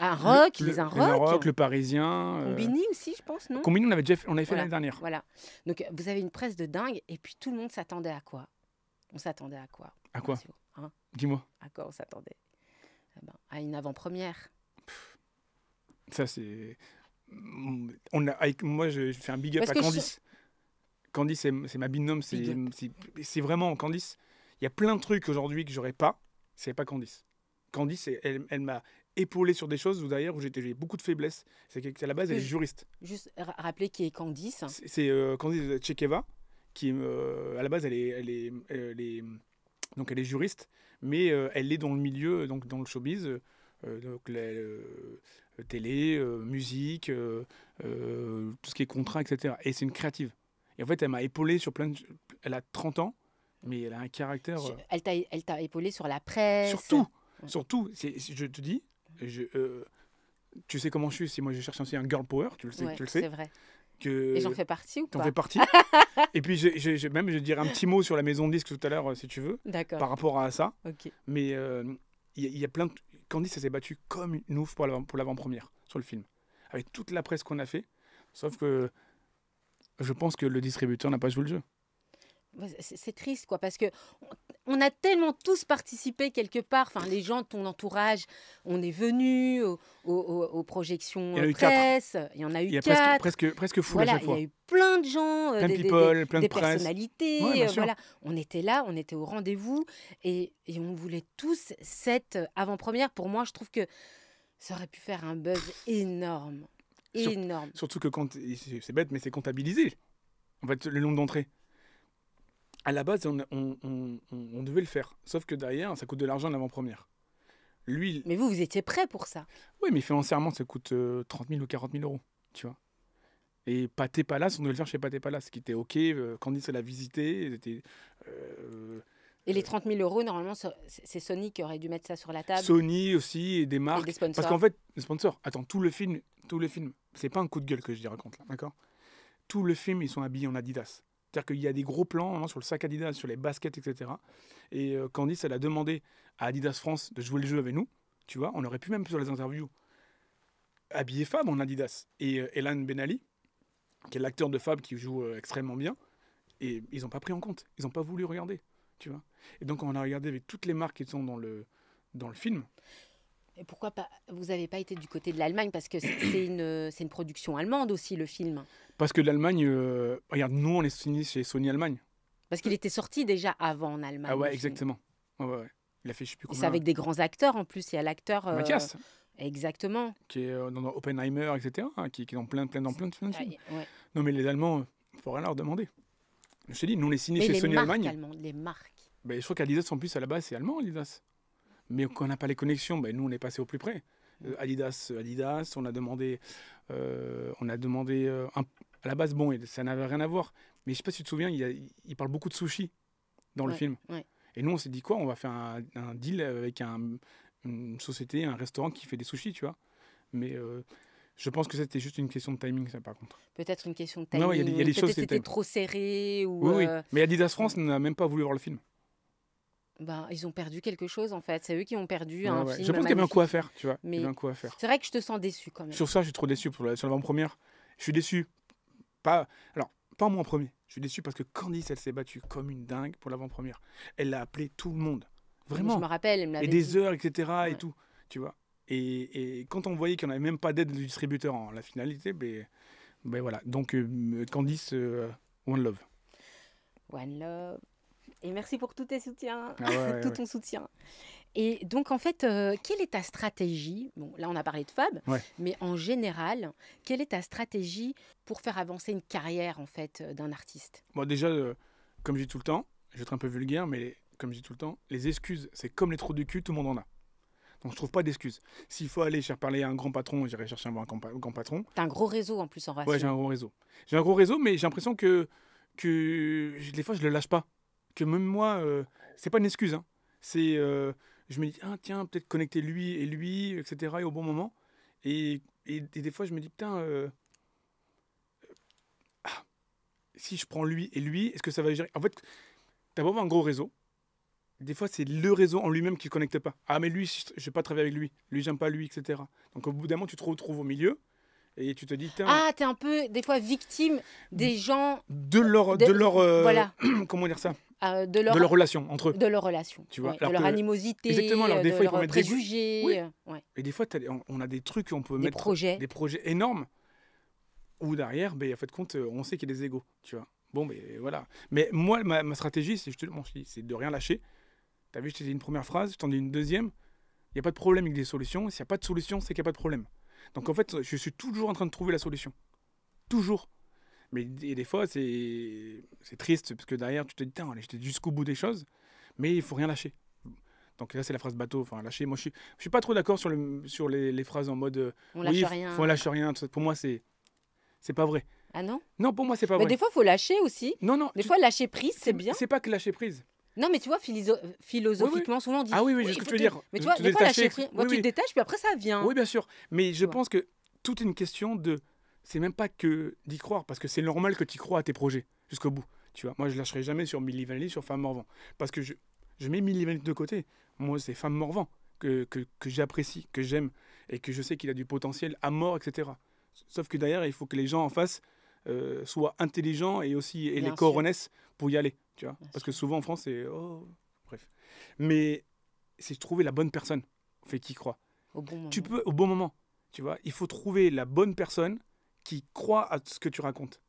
S2: un rock,
S1: le
S2: les un
S1: Rock,
S2: rock,
S1: le Parisien.
S2: Combini aussi, je pense, non?
S1: Combini, on avait fait
S2: Voilà.
S1: l'année dernière.
S2: Voilà. Donc, vous avez une presse de dingue, et puis tout le monde s'attendait à quoi? On s'attendait à quoi?
S1: À quoi?
S2: Hein?
S1: Dis-moi.
S2: À quoi on s'attendait? Eh ben, à une avant-première.
S1: Ça, c'est. Moi, je fais un big up
S2: Parce
S1: à
S2: que
S1: Candice. Candice, c'est ma binôme.
S2: Big
S1: C'est vraiment Candice. Il y a plein de trucs aujourd'hui que j'aurais pas. C'est pas Candice. Candice, elle m'a épaulé sur des choses où d'ailleurs où j'ai beaucoup de faiblesses. C'est qu'à la base, elle est juriste.
S2: Juste rappeler qui est Candice.
S1: C'est Candice Tchekeva qui, à la base, elle est donc elle est juriste, mais elle est dans le milieu, donc dans le showbiz, donc télé, musique, tout ce qui est contrat, etc. Et c'est une créative. Et en fait, elle m'a épaulé sur Elle a 30 ans, mais elle a un caractère.
S2: Elle t'a épaulé sur la presse.
S1: Surtout, je te dis, tu sais comment je suis. Si moi je cherche aussi un girl power, tu le sais,
S2: Ouais,
S1: tu le sais.
S2: c'est vrai.
S1: Que
S2: Et j'en fais partie ou
S1: t'en
S2: pas?
S1: fais partie. Et puis même je dirais un petit mot sur la maison de disque tout à l'heure, si tu veux,
S2: D'accord.
S1: par rapport à ça.
S2: Ok.
S1: Mais il y a plein de... Candice, elle s'est battue comme une ouf pour l'avant-première sur le film. Avec toute la presse qu'on a fait. Sauf que je pense que le distributeur n'a pas joué le jeu.
S2: C'est triste, quoi, parce que on a tellement tous participé quelque part. Enfin, les gens de ton entourage, on est venus aux projections
S1: Il y en a eu
S2: presse. Il y en a eu
S1: Il y a
S2: 4.
S1: presque full
S2: Voilà,
S1: à chaque
S2: il y a
S1: fois.
S2: eu plein de gens,
S1: Plein de people, plein de
S2: des
S1: presse.
S2: personnalités.
S1: Ouais, bien sûr.
S2: Voilà, on était là, on était au rendez-vous et on voulait tous cette avant-première. Pour moi, je trouve que ça aurait pu faire un buzz énorme. Énorme.
S1: Surtout que c'est bête, mais c'est comptabilisé. En fait, le nombre d'entrées. À la base, on devait le faire. Sauf que derrière, ça coûte de l'argent l'avant-première. Lui,
S2: Mais vous étiez prêt pour ça.
S1: oui, mais financièrement, ça coûte 30 000 ou 40 000 euros, tu vois. Et Pathé Palace, on devait le faire chez Pathé Palace, qui était OK. Candice l'a visité.
S2: Et les 30 000 euros, normalement, c'est Sony qui aurait dû mettre ça sur la table.
S1: Sony aussi, et des
S2: Et
S1: marques.
S2: des sponsors.
S1: Parce qu'en fait, les sponsors, attends, tout le film, c'est pas un coup de gueule que je dis raconte là, d'accord? Tout le film, ils sont habillés en Adidas. C'est-à-dire qu'il y a des gros plans sur le sac Adidas, sur les baskets, etc. Et Candice, elle a demandé à Adidas France de jouer le jeu avec nous. Tu vois, on aurait pu même sur les interviews habiller Fab en Adidas. Et Elan Ben Ali, qui est l'acteur de Fab qui joue extrêmement bien, et ils n'ont pas pris en compte. Ils n'ont pas voulu regarder. Tu vois. Et donc, on a regardé avec toutes les marques qui sont dans le film.
S2: Et pourquoi pas vous n'avez pas été du côté de l'Allemagne? Parce que c'est une production allemande aussi, le film.
S1: Parce que l'Allemagne, regarde, nous, on est signé chez Sony Allemagne.
S2: Parce qu'il était sorti déjà avant en Allemagne.
S1: Ah ouais,
S2: le film.
S1: exactement. Ouais, ouais, ouais. Il a fait, je sais plus
S2: Et
S1: combien.
S2: c'est avec des grands acteurs en plus. Il y a l'acteur.
S1: Mathias,
S2: Exactement.
S1: qui est dans Oppenheimer, etc., hein, qui est dans plein de films.
S2: Ouais.
S1: Non, mais les Allemands, il faut rien leur demander. Je t'ai dit, nous, on est signé
S2: Mais
S1: chez
S2: les
S1: Sony
S2: marques
S1: Allemagne.
S2: allemandes, les marques.
S1: Ben, je crois qu'Adidas, en plus, à la base, c'est allemand, Adidas. Mais quand on n'a pas les connexions, ben, nous, on est passé au plus près. Adidas, on a demandé, à la base, bon, et ça n'avait rien à voir. Mais je sais pas si tu te souviens, il parle beaucoup de sushi dans le film.
S2: Ouais.
S1: Et nous, on s'est dit quoi? On va faire un deal avec une société, un restaurant qui fait des sushis, tu vois. Mais je pense que c'était juste une question de timing, ça, par contre.
S2: Peut-être une question de
S1: Non,
S2: timing.
S1: il y a des choses,
S2: Peut-être c'était trop serré. Ou,
S1: Oui, oui. Mais Adidas France n'a même pas voulu voir le film.
S2: Ben, ils ont perdu quelque chose en fait. C'est eux qui ont perdu
S1: Ouais,
S2: un
S1: ouais.
S2: film.
S1: Je pense qu'il y avait un coup à faire, tu vois.
S2: Mais
S1: Il y avait un coup à faire.
S2: c'est vrai que je te sens déçu quand même.
S1: Sur ça, je suis trop déçu. Sur l'avant-première, je suis déçu. Pas moi en premier. Je suis déçu parce que Candice, elle s'est battue comme une dingue pour l'avant-première. Elle a appelé tout le monde. Vraiment.
S2: Je me rappelle, elle me l'avait
S1: Et des
S2: dit.
S1: heures, etc.
S2: Ouais.
S1: Et tout. Tu vois. Et quand on voyait qu'il n'y en avait même pas d'aide du distributeur en la finalité, ben voilà. Donc, Candice, One Love.
S2: One Love. Et merci pour tous tes soutiens,
S1: Ah ouais,
S2: tout
S1: ouais.
S2: ton soutien. Et donc, en fait, quelle est ta stratégie? Bon, là, on a parlé de Fab,
S1: Ouais.
S2: mais en général, quelle est ta stratégie pour faire avancer une carrière, en fait, d'un artiste?
S1: Bon, déjà, comme je dis tout le temps, je vais être un peu vulgaire, mais comme je dis tout le temps, les excuses, c'est comme les trous du cul, tout le monde en a. Donc, je trouve pas d'excuses. S'il faut aller parler à un grand patron, j'irai chercher un grand patron.
S2: T'as un gros réseau, en plus, en ratio.
S1: Ouais, j'ai un gros réseau. J'ai un gros réseau, mais j'ai l'impression que des fois, je le lâche pas. Que même moi, c'est pas une excuse. Hein. C'est, je me dis, ah, tiens, peut-être connecter lui, etc., et au bon moment. Et des fois, je me dis, putain, si je prends lui, est-ce que ça va gérer? En fait, t'as beau avoir un gros réseau. Des fois, c'est le réseau en lui-même qui ne connecte pas. Ah, mais lui, je ne vais pas travailler avec lui. Lui, j'aime pas lui, etc. Donc, au bout d'un moment, tu te retrouves au milieu et tu te dis, tiens,
S2: Ah, t'es un peu, des fois, victime des gens,
S1: de leur
S2: voilà,
S1: comment dire ça?
S2: de
S1: De
S2: leur
S1: leur relation entre eux.
S2: de leur relation,
S1: Tu vois,
S2: ouais, de
S1: alors
S2: leur
S1: que-
S2: animosité,
S1: Exactement, alors des
S2: de
S1: fois, il faut
S2: leurs
S1: mettre des
S2: préjugés.
S1: Oui.
S2: Ouais.
S1: Et des fois, on a des trucs qu'on peut
S2: Des
S1: mettre.
S2: projets.
S1: Des projets énormes. Ou derrière, en fait, compte, on sait qu'il y a des égos. Tu vois. Bon, mais voilà. Mais moi, ma stratégie, c'est c'est de rien lâcher. Tu as vu, je t'ai dit une première phrase, je t'en dis une deuxième. Il n'y a pas de problème avec des solutions. S'il n'y a pas de solution, c'est qu'il n'y a pas de problème. Donc, en fait, je suis toujours en train de trouver la solution. Toujours. Mais des fois, c'est triste parce que derrière, tu te dis, tiens, allez, j'étais jusqu'au bout des choses, mais il faut rien lâcher. Donc là, c'est la phrase bateau, enfin lâcher. Moi, je suis pas trop d'accord sur les phrases en mode
S2: On
S1: oui,
S2: lâche rien.
S1: faut lâcher rien. Tout ça. Pour moi, c'est pas vrai.
S2: Ah non?
S1: Non, pour moi, c'est pas
S2: Mais
S1: vrai.
S2: des fois, il faut lâcher aussi.
S1: Non, non.
S2: Des fois, lâcher prise, c'est bien.
S1: C'est pas que lâcher prise.
S2: Non, mais tu vois, philosophiquement, souvent on dit.
S1: Ah oui,
S2: oui,
S1: je sais ce
S2: il
S1: que
S2: faut
S1: tu veux dire.
S2: Mais tu
S1: Te
S2: vois, des fois,
S1: détacher,
S2: lâcher prise. Moi,
S1: oui,
S2: tu
S1: oui.
S2: te détaches, puis après, ça vient.
S1: Oui, bien sûr. Mais je
S2: vois.
S1: pense que tout est une question de. C'est même pas que d'y croire, parce que c'est normal que tu y crois à tes projets jusqu'au bout. Tu vois, moi, je lâcherai jamais sur Milli Vanilli, sur Femme Morvan. Parce que je mets Milli Vanilli de côté. Moi, c'est Femme Morvan que j'apprécie, que j'aime, et que je sais qu'il a du potentiel à mort, etc. Sauf que derrière, il faut que les gens en face soient intelligents et aussi aient
S2: Bien
S1: les
S2: sûr.
S1: coronesses pour y aller. Tu vois,
S2: Bien
S1: parce que
S2: sûr.
S1: souvent en France, c'est. Oh, bref. Mais c'est trouver la bonne personne, fait qui croit.
S2: Au bon moment.
S1: Tu peux, au bon moment, tu vois, il faut trouver la bonne personne qui croit à ce que tu racontes.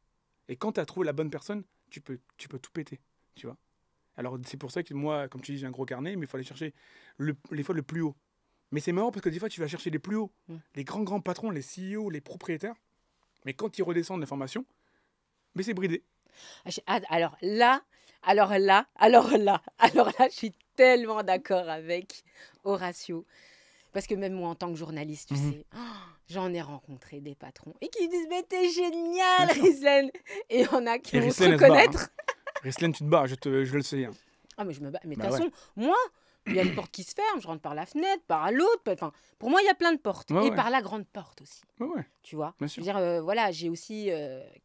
S1: Et quand tu as trouvé la bonne personne, tu peux tout péter, tu vois. Alors c'est pour ça que moi, comme tu dis, j'ai un gros carnet, mais il faut aller chercher les fois le plus haut. Mais c'est marrant parce que des fois, tu vas chercher les plus hauts, les grands patrons, les CEO, les propriétaires. Mais quand ils redescendent l'information, mais c'est bridé.
S2: Alors là, je suis tellement d'accord avec Horatio. Parce que même moi, en tant que journaliste, tu
S1: Mhm.
S2: sais, j'en ai rencontré des patrons et qui me disent mais t'es génial,
S1: Bien sûr.
S2: Rislaine. Et il y en a qui
S1: Et
S2: vont se
S1: Rislaine, elle se barre. Hein.
S2: reconnaître.
S1: Rislaine, tu te barres, je le sais. Hein.
S2: Ah, mais je me bats. Mais de
S1: Bah
S2: toute
S1: ouais.
S2: façon, moi, il y a une porte qui se ferme, je rentre par la fenêtre, par l'autre. Enfin, pour moi, il y a plein de portes.
S1: Ouais,
S2: Et
S1: ouais.
S2: par la grande porte aussi,
S1: Ouais, ouais,
S2: tu vois.
S1: bien
S2: Je
S1: sûr.
S2: veux dire, voilà, j'ai aussi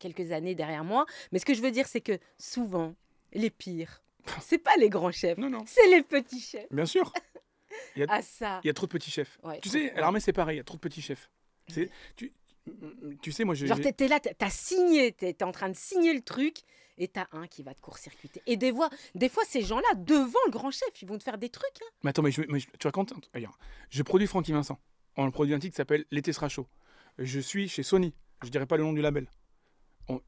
S2: quelques années derrière moi. Mais ce que je veux dire, c'est que souvent, les pires, c'est pas les grands chefs,
S1: Non, non.
S2: c'est les petits chefs.
S1: Bien sûr.
S2: Ah ça.
S1: Il y a trop de petits chefs.
S2: Ouais,
S1: Tu
S2: trop-
S1: sais, à
S2: ouais.
S1: l'armée, c'est pareil, il y a trop de petits chefs. C'est, tu, tu sais, moi,
S2: Genre, t'es là, t'as signé, t'es en train de signer le truc, et t'as un qui va te court-circuiter. Et des fois, ces gens-là, devant le grand chef, ils vont te faire des trucs. Hein.
S1: Mais attends, tu racontes. Regarde, je produis Francky Vincent. On produit un titre qui s'appelle L'été sera chaud. Je suis chez Sony. Je dirais pas le nom du label.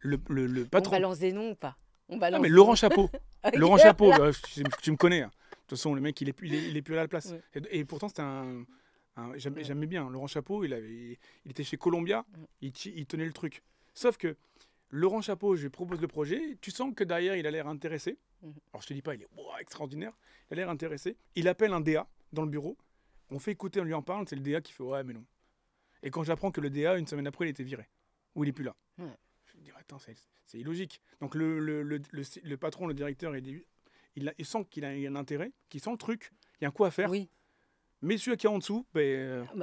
S1: Le
S2: On
S1: patron.
S2: balance des noms ou pas? On
S1: Non,
S2: balance
S1: mais
S2: des
S1: Laurent
S2: noms.
S1: Chapeau.
S2: Ok,
S1: Laurent Chapeau,
S2: voilà.
S1: tu me connais. Hein. De toute façon, le mec, il est plus à la place.
S2: Ouais.
S1: Et pourtant, c'était
S2: Ouais.
S1: j'aimais bien. Laurent Chapeau, il était chez Columbia.
S2: Mm.
S1: Il tenait le truc. Sauf que Laurent Chapeau, je lui propose le projet. Tu sens que derrière, il a l'air intéressé.
S2: Mhm.
S1: Alors, je te dis pas, il est extraordinaire. Il a l'air intéressé. Il appelle un DA dans le bureau. On fait écouter, on lui en parle. C'est le DA qui fait ouais, mais non. Et quand j'apprends que le DA, une semaine après, il était viré. Ou il est plus là.
S2: Ouais.
S1: Je me dis, attends, c'est illogique. Donc, le patron, le directeur, il sent qu'il a un intérêt, qu'il sent le truc. Il y a un coup à faire.
S2: Oui,
S1: Mais celui qui est en dessous,
S2: bah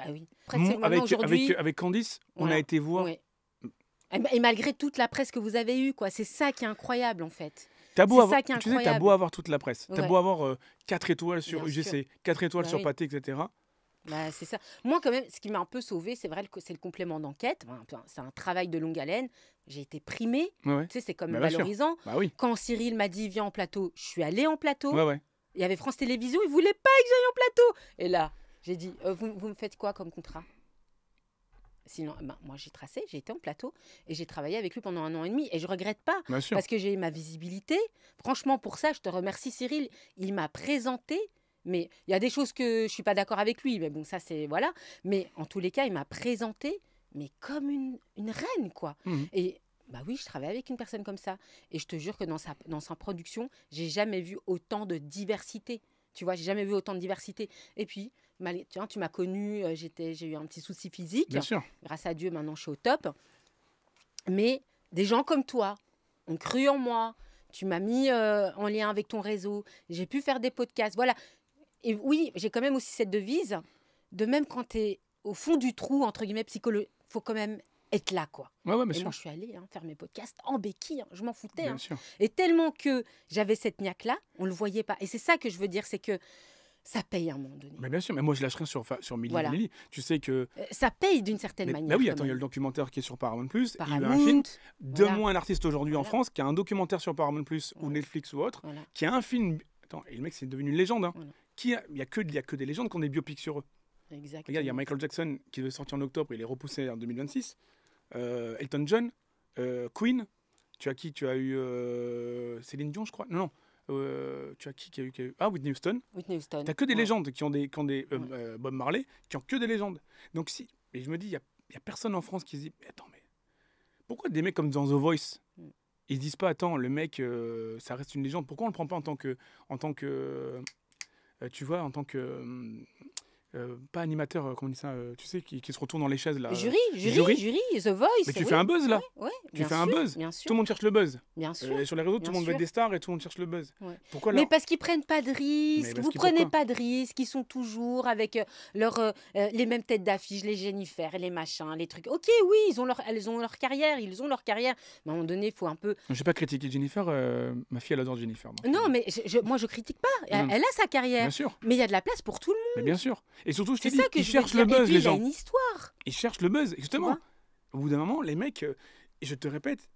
S2: oui. Presque maintenant,
S1: avec,
S2: aujourd'hui,
S1: avec Candice, on
S2: voilà.
S1: a été voir.
S2: Ouais. Et malgré toute la presse que vous avez eue, quoi, c'est ça qui est incroyable en fait.
S1: T'as beau
S2: C'est
S1: avoir,
S2: ça qui est
S1: tu sais, t'as
S2: incroyable.
S1: beau avoir toute la presse. T'as
S2: Ouais.
S1: beau avoir 4 étoiles sur
S2: Bien
S1: UGC, 4 étoiles
S2: Bah
S1: sur
S2: oui.
S1: Pathé, etc.
S2: Bah, c'est ça. Moi, quand même, ce qui m'a un peu sauvée, c'est vrai, c'est le complément d'enquête. Enfin, c'est un travail de longue haleine. J'ai été primée.
S1: Ouais, ouais.
S2: Tu sais, c'est comme
S1: Bah, bien sûr.
S2: valorisant.
S1: Bah oui.
S2: Quand Cyril m'a dit viens en plateau, je suis allée en plateau.
S1: Ouais, ouais.
S2: Il y avait France Télévisions, ils voulaient pas que j'aille en plateau. Et là, j'ai dit vous me faites quoi comme contrat? Sinon, moi j'ai tracé, j'ai été en plateau et j'ai travaillé avec lui pendant 1 an et demi et je regrette pas
S1: Bien sûr.
S2: parce que j'ai eu ma visibilité. Franchement, pour ça, je te remercie Cyril. Il m'a présenté, mais il y a des choses que je suis pas d'accord avec lui, mais bon, ça c'est voilà. Mais en tous les cas, il m'a présenté, mais comme une reine quoi.
S1: Mhm.
S2: Et bah oui, je travaille avec une personne comme ça et je te jure que dans sa production, j'ai jamais vu autant de diversité. Tu vois, j'ai jamais vu autant de diversité. Et puis, tu m'as connue, j'ai eu un petit souci physique.
S1: Bien sûr.
S2: Grâce à Dieu, maintenant, je suis au top. Mais des gens comme toi ont cru en moi. Tu m'as mis en lien avec ton réseau. J'ai pu faire des podcasts. Voilà. Et oui, j'ai quand même aussi cette devise. De même quand tu es au fond du trou, entre guillemets, psychologique, il faut quand même être là, quoi.
S1: Ouais, ouais, bien
S2: Et
S1: sûr.
S2: moi, je suis allée faire mes podcasts en béquille. Je m'en foutais.
S1: Bien sûr.
S2: Et tellement que j'avais cette niaque-là, on ne le voyait pas. Et c'est ça que je veux dire, c'est que ça paye à un moment donné.
S1: Mais bien sûr, mais moi je lâche rien sur Milli
S2: Voilà.
S1: Vanilli. Tu sais que.
S2: Ça paye d'une certaine manière.
S1: Bah oui,
S2: quand
S1: attends, il y a
S2: même.
S1: le documentaire qui est sur Paramount Plus. Il y a eu un
S2: Paramount,
S1: film de
S2: voilà.
S1: moins un artiste aujourd'hui en
S2: Voilà.
S1: France qui a un documentaire sur Paramount Plus ou
S2: Voilà.
S1: Netflix ou autre,
S2: Voilà.
S1: qui a un film. Attends, et le mec c'est devenu une légende. Hein.
S2: Voilà.
S1: Il y a que des légendes qui ont des biopics sur eux.
S2: Exactement.
S1: Regarde, il y a Michael Jackson qui devait sortir en octobre, il est repoussé en 2026. Elton John, Queen. Tu as qui? Tu as eu Céline Dion, je crois. Non. Tu as qui a eu Ah, Whitney Houston.
S2: Whitney Houston.
S1: T'as que des
S2: Ouais.
S1: légendes qui ont des
S2: Ouais.
S1: Bob Marley, qui ont que des légendes. Donc si, et je me dis, il y a personne en France qui se dit, mais attends, mais pourquoi des mecs comme dans The Voice,
S2: Mm.
S1: ils se disent pas, attends, le mec, ça reste une légende. Pourquoi on le prend pas en tant que tu vois, en tant que pas animateur, comment on dit ça, tu sais, qui se retourne dans les chaises là.
S2: Jury, The Voice.
S1: Mais tu
S2: oui.
S1: fais un buzz là.
S2: Ouais,
S1: Tu
S2: bien
S1: fais un
S2: sûr,
S1: buzz.
S2: Bien
S1: Tout
S2: sûr.
S1: le monde cherche le buzz.
S2: Bien sûr.
S1: Sur les réseaux, tout
S2: Bien
S1: le monde veut
S2: sûr.
S1: être des stars et tout le monde cherche le buzz.
S2: Ouais.
S1: Pourquoi
S2: Mais
S1: là
S2: parce qu'ils prennent pas de
S1: Mais
S2: risques.
S1: parce
S2: Vous
S1: qu'ils-
S2: prenez
S1: pourquoi
S2: pas de risques. Ils sont toujours avec les mêmes têtes d'affiche, les Jennifer, les machins, les trucs. Ok, oui, elles ont leur carrière, ils ont leur carrière. Mais à un moment donné, il faut un peu.
S1: Je vais pas critiquer Jennifer. Ma fille, elle adore Jennifer. donc,
S2: Non, mais moi, je critique pas. Elle,
S1: Non.
S2: elle a sa carrière.
S1: bien sûr.
S2: Mais il y a de la place pour tout le monde.
S1: Mais bien sûr. Et surtout, je t'ai
S2: C'est
S1: dit,
S2: ça que
S1: ils
S2: je veux
S1: cherchent
S2: dire.
S1: le
S2: Et
S1: buzz,
S2: puis,
S1: les
S2: il a
S1: gens.
S2: une histoire.
S1: Ils cherchent le buzz. Et justement,
S2: vois
S1: au bout d'un moment, les mecs, et je te répète,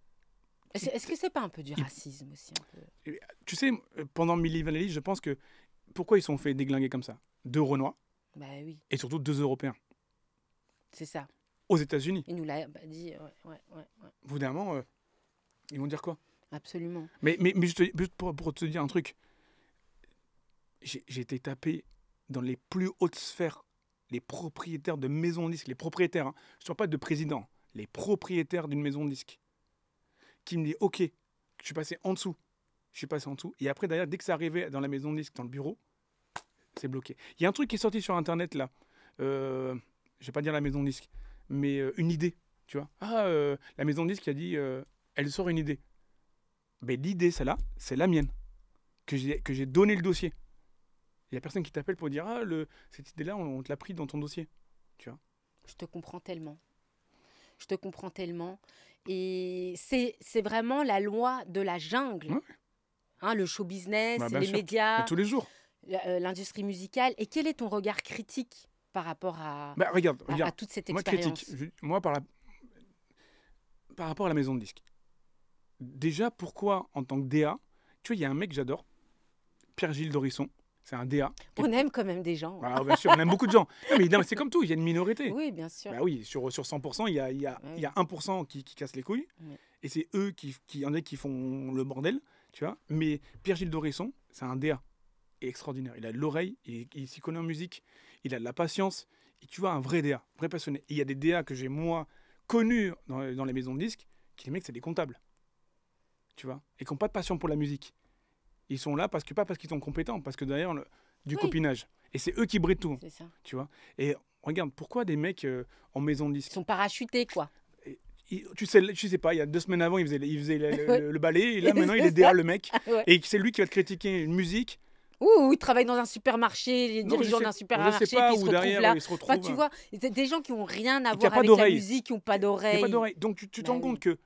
S2: Est-ce que c'est pas un peu du racisme aussi un peu
S1: tu sais, pendant Milli Vanilli, je pense que pourquoi ils sont fait déglinguer comme ça? 2 Renois
S2: Bah oui,
S1: et surtout 2 Européens
S2: c'est ça.
S1: aux États-Unis.
S2: Il nous l'a dit. Ouais.
S1: Au bout d'un moment, ils vont dire quoi?
S2: Absolument.
S1: Mais juste pour te dire un truc, j'ai été tapé dans les plus hautes sphères, les propriétaires de maisons de disques, les propriétaires, hein, je ne parle pas de président, les propriétaires d'une maison de disques, qui me disent, ok, je suis passé en dessous, et après derrière, dès que ça arrivait dans la maison de disques, dans le bureau, c'est bloqué. Il y a un truc qui est sorti sur Internet là, je vais pas dire la maison de disque, mais une idée, tu vois. La maison de disque a dit, elle sort une idée. Mais l'idée, celle-là, c'est la mienne, que j'ai donné le dossier. Il y a personne qui t'appelle pour dire, cette idée-là, on te l'a pris dans ton dossier, tu vois.
S2: Je te comprends tellement. Je te comprends tellement. Et c'est vraiment la loi de la jungle.
S1: Ouais.
S2: Hein, le show business,
S1: Bah, bien
S2: les
S1: sûr.
S2: médias,
S1: Mais tous les jours.
S2: l'industrie musicale. Et quel est ton regard critique par rapport à,
S1: Bah, regarde.
S2: à toute cette
S1: Moi,
S2: expérience?
S1: critique. Moi, par rapport à la maison de disque. Déjà, pourquoi, en tant que DA, tu vois, il y a un mec que j'adore, Pierre-Gilles Dorisson. C'est un DA.
S2: On aime quand même des gens.
S1: Bah, bien sûr, on aime beaucoup de gens. Non, mais c'est comme tout, il y a une minorité.
S2: Oui, bien sûr.
S1: Bah oui, sur 100%, il y a
S2: Oui.
S1: 1% qui cassent les couilles.
S2: Oui.
S1: Et c'est eux qui y en a qui font le bordel, tu vois. Mais Pierre-Gilles Dorisson, c'est un DA. Et extraordinaire. Il a de l'oreille, il s'y connaît en musique, il a de la patience. Et tu vois, un vrai DA, vrai passionné. Et il y a des DA que j'ai, moi, connus dans les maisons de disques, qui les mecs, c'est des comptables. Tu vois. Et qui n'ont pas de passion pour la musique. Ils sont là pas parce qu'ils sont compétents, parce que derrière, du
S2: Oui.
S1: copinage. Et c'est eux qui brident tout,
S2: C'est ça.
S1: tu vois. Et regarde, pourquoi des mecs en maison de
S2: Ils
S1: disques
S2: sont parachutés, quoi.
S1: tu sais pas, il y a 2 semaines avant, il faisait le balai, et là, maintenant, il
S2: C'est
S1: est DA,
S2: ça.
S1: le mec.
S2: Ouais.
S1: Et c'est lui qui va te critiquer une musique.
S2: Ou ils travaillent dans un supermarché, les
S1: Non, je
S2: dirigeants
S1: sais-
S2: d'un
S1: je
S2: supermarché,
S1: sais pas,
S2: puis ils se
S1: ou
S2: retrouvent
S1: derrière,
S2: là.
S1: ils se retrouvent.
S2: Enfin, tu vois, c'est des gens qui n'ont rien à
S1: Et qui a
S2: voir
S1: pas
S2: avec la
S1: d'oreille.
S2: musique, qui n'ont pas
S1: Il n'y a
S2: d'oreille.
S1: pas d'oreille. Donc, tu te
S2: Bah
S1: rends compte
S2: oui.
S1: que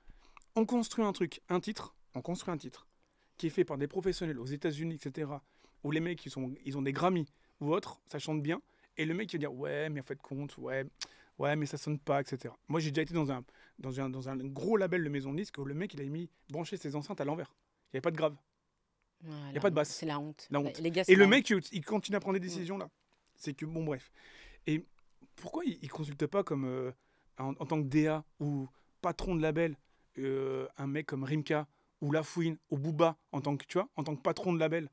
S1: on construit un titre qui est fait par des professionnels aux États-Unis, etc., où les mecs, ils ont des Grammys ou autres, ça chante bien, et le mec, il va dire, ouais, mais en fait, compte, ouais, mais ça sonne pas, etc. Moi, j'ai déjà été dans un gros label de maison de disque où le mec, il a branché ses enceintes à l'envers. Il n'y avait pas de grave, il
S2: Voilà,
S1: n'y a pas de basse.
S2: c'est la honte.
S1: La honte.
S2: Les gars,
S1: Et
S2: c'est
S1: le
S2: la
S1: mec, il continue à prendre des décisions là. C'est que, bon, bref. Et pourquoi il ne consulte pas comme, en tant que DA ou patron de label, un mec comme Rimka ou Lafouine ou Booba, en tant que patron de label?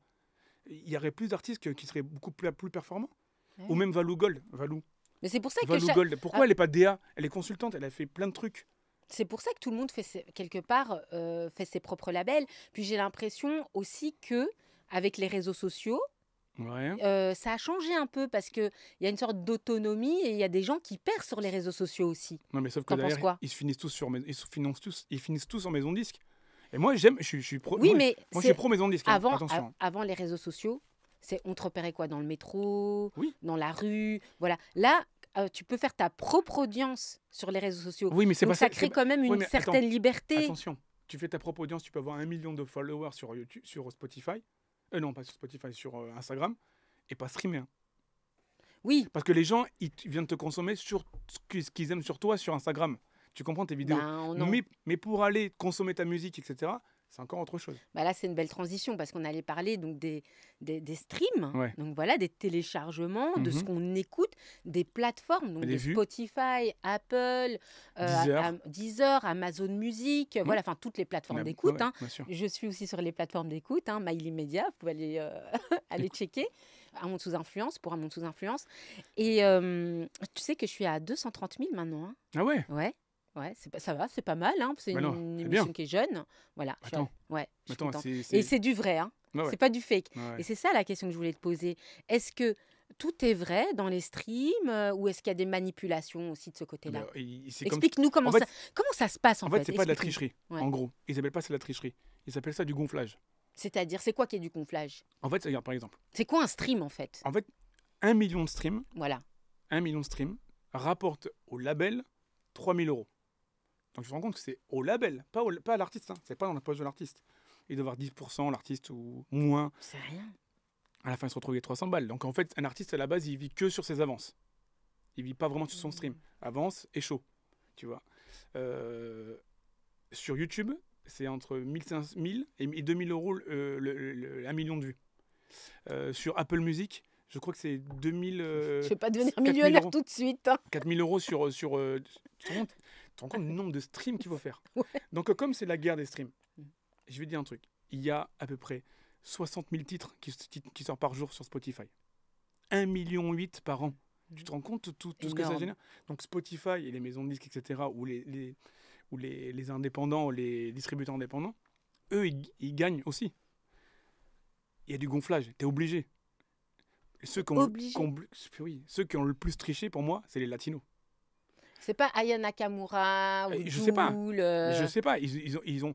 S1: Il y aurait plus d'artistes qui seraient beaucoup plus performants.
S2: honte.
S1: Ou même Valou Gold.
S2: Mais c'est pour ça que
S1: Valou Gold. Pourquoi elle n'est pas DA? Elle est consultante, elle a fait plein de trucs.
S2: c'est pour ça que tout le monde quelque part fait ses propres labels. Puis j'ai l'impression aussi que avec les réseaux sociaux,
S1: Ouais.
S2: ça a changé un peu parce que il y a une sorte d'autonomie et il y a des gens qui percent sur les réseaux sociaux aussi.
S1: Non, mais sauf que
S2: T'en penses
S1: derrière,
S2: quoi?
S1: ils finissent tous en maison de disque. Et moi, je suis pro.
S2: Oui,
S1: moi,
S2: mais
S1: moi, je suis pro maison de disque. Hein.
S2: avant,
S1: Attention.
S2: avant les réseaux sociaux, on te repérait quoi? Dans le métro,
S1: Oui.
S2: dans la rue, voilà. Là, tu peux faire ta propre audience sur les réseaux sociaux.
S1: Oui, mais c'est
S2: Donc
S1: pas
S2: ça
S1: ça.
S2: crée quand même
S1: Oui,
S2: une
S1: mais
S2: certaine liberté.
S1: Attention, tu fais ta propre audience, tu peux avoir 1 million de followers sur YouTube, sur Spotify. Non, pas sur Spotify, sur Instagram. Et pas streamer. Hein.
S2: Oui,
S1: Parce que les gens, ils viennent te consommer sur ce qu'ils aiment sur toi sur Instagram. Tu comprends tes vidéos.
S2: ben non.
S1: Mais pour aller consommer ta musique, etc., c'est encore autre chose.
S2: Bah là, c'est une belle transition parce qu'on allait parler donc des streams,
S1: Ouais.
S2: donc voilà, des téléchargements, de ce
S1: Mhm.
S2: qu'on écoute, des plateformes, donc
S1: Des
S2: des
S1: vues.
S2: Spotify, Apple, Deezer, Amazon Music, voilà, enfin toutes les plateformes d'écoute.
S1: Ouais,
S2: Hein.
S1: bien sûr.
S2: Je suis aussi sur les plateformes d'écoute, hein, Miley Media, vous pouvez aller, aller checker. Un monde sous influence, pour un monde sous influence. Et tu sais que je suis à 230 000 maintenant. Hein.
S1: Ah ouais.
S2: Ouais, ça va, c'est pas mal. Hein. C'est
S1: Bah non,
S2: une
S1: c'est
S2: émission
S1: bien.
S2: qui est jeune. Voilà.
S1: Attends.
S2: Je suis
S1: Attends,
S2: contente.
S1: c'est.
S2: Et c'est du vrai, hein.
S1: Ouais, ouais.
S2: C'est pas du fake.
S1: Ouais.
S2: Et c'est ça la question que je voulais te poser. Est-ce que tout est vrai dans les streams ou est-ce qu'il y a des manipulations aussi de ce côté-là?
S1: Bah, c'est comme-
S2: Explique-nous comment,
S1: En fait-
S2: comment ça se passe en
S1: En
S2: fait.
S1: fait, c'est pas de la
S2: Explique-nous.
S1: tricherie.
S2: Ouais.
S1: En gros, ils appellent pas ça de la tricherie. Ils appellent ça du gonflage.
S2: C'est-à-dire, c'est quoi qui est du gonflage?
S1: En fait, regarde, par exemple.
S2: C'est quoi un stream en fait?
S1: En fait, 1 million de streams,
S2: Voilà.
S1: 1 million de streams rapporte au label 3 000 €. Donc tu te rends compte que c'est au label, pas à l'artiste. Hein. C'est pas dans la poche de l'artiste. Il doit avoir 10% l'artiste ou moins.
S2: C'est rien.
S1: À la fin, il se retrouve avec 300 balles. Donc en fait, un artiste à la base, il vit que sur ses avances. Il vit pas vraiment sur son stream. Avance et chaud, tu vois. Sur YouTube, c'est entre 1500 et 2000 € 1 million de vues. Sur Apple Music, je crois que c'est 2000.
S2: Je vais pas devenir
S1: 4 000
S2: millionnaire
S1: €.
S2: tout de suite. Hein.
S1: 4 000 € tu te rends compte du nombre de streams qu'il faut faire.
S2: Ouais.
S1: Donc, comme c'est la guerre des streams,
S2: Mm.
S1: je vais te dire un truc. Il y a à peu près 60 000 titres qui sortent par jour sur Spotify. 1,8 million par an. Tu te rends compte de tout ce que ça
S2: Énorme.
S1: génère? Donc, Spotify et les maisons de disques, etc., ou les indépendants, les distributeurs indépendants, eux, ils gagnent aussi. Il y a du gonflage. Tu es obligé. Et ceux qui ont,
S2: Obligé.
S1: oui, ceux qui ont le plus triché, pour moi, c'est les latinos.
S2: C'est pas Aya Nakamura ou
S1: Je sais pas.
S2: Jul,
S1: Mais je sais pas. Ils ont...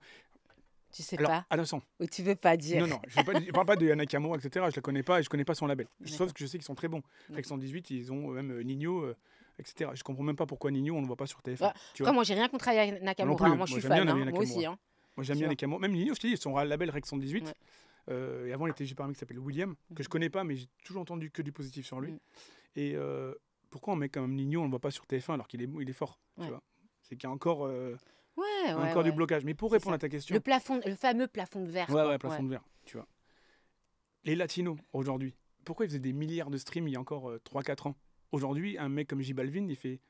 S2: tu sais
S1: Alors,
S2: pas,
S1: attention.
S2: ou tu veux pas dire.
S1: Non, non, je parle pas de Yana Kamura, etc. Je la connais pas et je connais pas son label. Sauf
S2: D'accord.
S1: que je sais qu'ils sont très bons.
S2: D'accord.
S1: Avec 118, ils ont même Nino, etc. Je comprends même pas pourquoi Nino, on ne le voit pas sur TF1.
S2: Bah,
S1: Tu
S2: Après,
S1: vois.
S2: moi, j'ai rien contre Aya
S1: Moi non
S2: Nakamura.
S1: plus.
S2: Moi, je
S1: Moi,
S2: suis
S1: j'aime bien
S2: fan.
S1: Yana
S2: Moi aussi.
S1: Kamura. Moi, j'aime
S2: Tu
S1: bien
S2: vois.
S1: les Camo. Même Nino, je te dis, son label Rec 118.
S2: Ouais.
S1: Et avant, il était géré par un mec qui s'appelle William, que je connais pas, mais j'ai toujours entendu que du positif sur lui.
S2: Mm.
S1: Et pourquoi un mec comme Nino, on le voit pas sur TF1 alors qu'il est, il est fort,
S2: Ouais.
S1: tu vois. C'est qu'il y a encore,
S2: Ouais, ouais,
S1: encore du
S2: ouais.
S1: blocage. Mais pour
S2: C'est
S1: répondre
S2: ça.
S1: à ta question,
S2: Le fameux plafond de verre.
S1: ouais,
S2: quoi.
S1: ouais, plafond de verre, tu vois. Les latinos, aujourd'hui, pourquoi ils faisaient des milliards de streams il y a encore 3-4 ans? Aujourd'hui, un mec comme J Balvin, il fait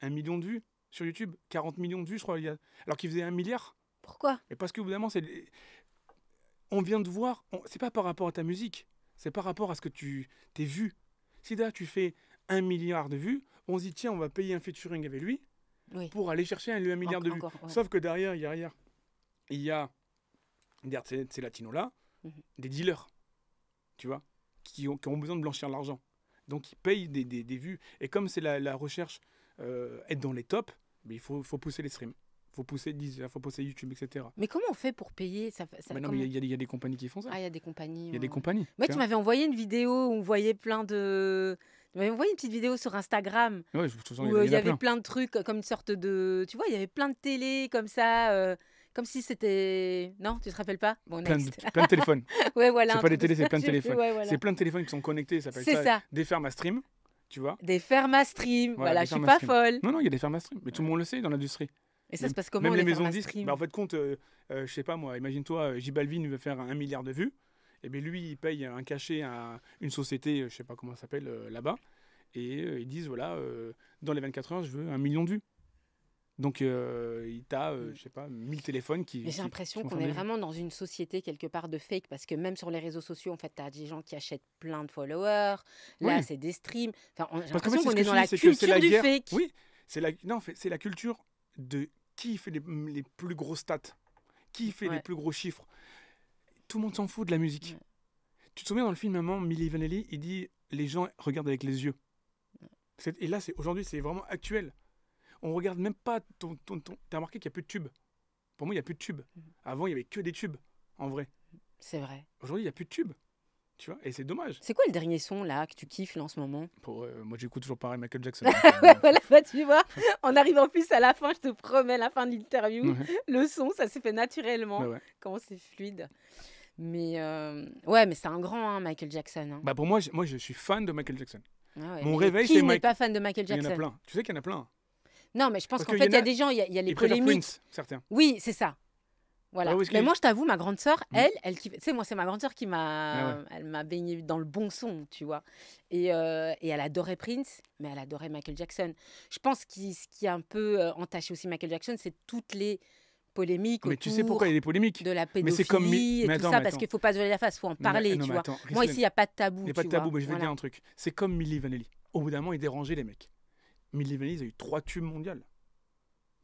S1: 1 million de vues sur YouTube, 40 millions de vues, je crois, alors qu'il faisait 1 milliard.
S2: Pourquoi?
S1: Et parce que, évidemment, on vient de voir, c'est pas par rapport à ta musique, c'est par rapport à ce que t'es vu. Si là, tu fais 1 milliard de vues, on se dit, tiens, on va payer un featuring avec lui
S2: Oui.
S1: pour aller chercher un milliard de vues.
S2: Encore, ouais.
S1: Sauf que derrière, il y a derrière ces latinos-là,
S2: Mhm.
S1: des dealers, tu vois, qui ont besoin de blanchir l'argent. Donc, ils payent des vues. Et comme c'est la recherche, être dans les tops, mais il faut pousser les streams. Il faut pousser Deezer, il faut pousser YouTube, etc.
S2: Mais comment on fait pour payer ça,
S1: Mais non,
S2: comment-
S1: mais il y a des compagnies qui font ça.
S2: Ah, il y a des compagnies.
S1: Il y a des
S2: ouais.
S1: compagnies.
S2: Moi,
S1: tu
S2: tu
S1: vois.
S2: m'avais envoyé une vidéo où on voyait plein de. Tu m'avais envoyé une petite vidéo sur Instagram
S1: Ouais, de toute façon,
S2: où
S1: il
S2: il
S1: y
S2: y
S1: en a
S2: avait
S1: plein.
S2: plein de trucs comme une sorte de. Tu vois, il y avait plein de télé comme ça. Comme si c'était. Non, tu te rappelles pas? Bon,
S1: Plein
S2: next.
S1: de téléphones.
S2: Ouais, voilà.
S1: C'est
S2: un
S1: pas des
S2: truc de
S1: télés, c'est
S2: ça,
S1: plein de
S2: j'ai fait,
S1: téléphones.
S2: ouais, voilà.
S1: C'est plein de téléphones qui sont connectés. Ça s'appelle
S2: C'est
S1: ça
S2: ça.
S1: des fermes à stream, tu vois.
S2: Des fermes à stream. Voilà,
S1: des
S2: je suis
S1: fermes à
S2: pas
S1: stream.
S2: folle.
S1: Non, non, il y a des fermes à stream. Mais tout le monde le sait dans l'industrie.
S2: Et ça se passe comment
S1: Même les
S2: fermes
S1: maisons
S2: à
S1: de disques.
S2: stream
S1: Bah, en fait, compte, je sais pas moi, imagine-toi, J Balvin veut faire 1 milliard de vues. Et bien lui, il paye un cachet à une société, je sais pas comment ça s'appelle là-bas. Et ils disent, voilà, dans les 24 heures, je veux 1 million de vues. Donc, t'as, je sais pas, 1000 téléphones qui.
S2: Mais j'ai l'impression
S1: vont
S2: qu'on
S1: faire
S2: est
S1: des vues.
S2: vraiment dans une société quelque part de fake parce que même sur les réseaux sociaux, en fait, tu as des gens qui achètent plein de followers. Là,
S1: Oui.
S2: c'est des streams. Enfin, j'ai
S1: Parce qu'en fait,
S2: l'impression
S1: c'est ce
S2: qu'on
S1: que
S2: est
S1: je
S2: dans
S1: dis,
S2: la
S1: c'est que c'est
S2: culture
S1: la
S2: du
S1: guerre.
S2: fake.
S1: Oui, c'est la culture de qui fait les plus gros stats, qui fait les
S2: Ouais.
S1: plus gros chiffres. Tout le monde s'en fout de la musique.
S2: Ouais.
S1: Tu te souviens dans le film, maman, Milli Vanilli, il dit les gens regardent avec les yeux. Et là, aujourd'hui, c'est vraiment actuel. On regarde même pas T'as remarqué qu'il n'y a plus de tubes. Pour moi, il n'y a plus de tubes. Avant, il y avait que des tubes, en vrai.
S2: C'est vrai.
S1: Aujourd'hui, il n'y a plus de tubes. Tu vois, et c'est dommage.
S2: C'est quoi le dernier son là que tu kiffes là en ce moment?
S1: Moi, j'écoute toujours pareil Michael Jackson.
S2: Ouais, voilà, bah, tu vois, on arrive en plus à la fin, je te promets, la fin de l'interview.
S1: Ouais.
S2: Le son, ça s'est fait naturellement.
S1: Bah ouais.
S2: Comment c'est fluide. Mais ouais, mais c'est un grand, hein, Michael Jackson. Hein.
S1: Bah pour moi, je suis fan de Michael Jackson.
S2: Ah ouais,
S1: mon
S2: mais
S1: réveil,
S2: qui
S1: c'est
S2: n'est
S1: Mike.
S2: pas fan de Michael
S1: Il y en
S2: Jackson?
S1: a plein. Tu sais qu'il y en a plein.
S2: Non, mais je pense
S1: Parce
S2: qu'en
S1: qu'il
S2: fait,
S1: y
S2: il y a
S1: en a-
S2: des gens, il y a les
S1: Ils préfèrent
S2: polémiques.
S1: Prince, certains.
S2: Oui, c'est ça. Voilà.
S1: Ouais, parce
S2: Mais
S1: que-
S2: moi, je t'avoue, ma grande sœur,
S1: Mm.
S2: elle kiffe. Tu sais, moi, c'est ma grande sœur qui m'a,
S1: Ah ouais.
S2: elle m'a baignée dans le bon son, tu vois. Et elle adorait Prince, mais elle adorait Michael Jackson. Je pense que ce qui a un peu entaché aussi Michael Jackson, c'est toutes les polémiques
S1: Mais tu sais
S2: autour
S1: pourquoi il y a des polémiques?
S2: de la
S1: Mais c'est comme
S2: pédophilie et
S1: mais
S2: tout
S1: attends,
S2: ça,
S1: mais
S2: parce
S1: attends.
S2: qu'il faut pas se voiler la face, faut en parler,
S1: non,
S2: tu
S1: mais
S2: vois.
S1: attends,
S2: Moi, ici,
S1: Rislem,
S2: il n'y a pas de tabou,
S1: il n'y a pas
S2: tu
S1: de tabou,
S2: vois.
S1: mais je vais te
S2: Voilà.
S1: dire un truc. C'est comme Milli Vanilli. Au bout d'un moment, ils dérangeaient les mecs. Milli Vanilli, ils a eu 3 tubes mondiaux.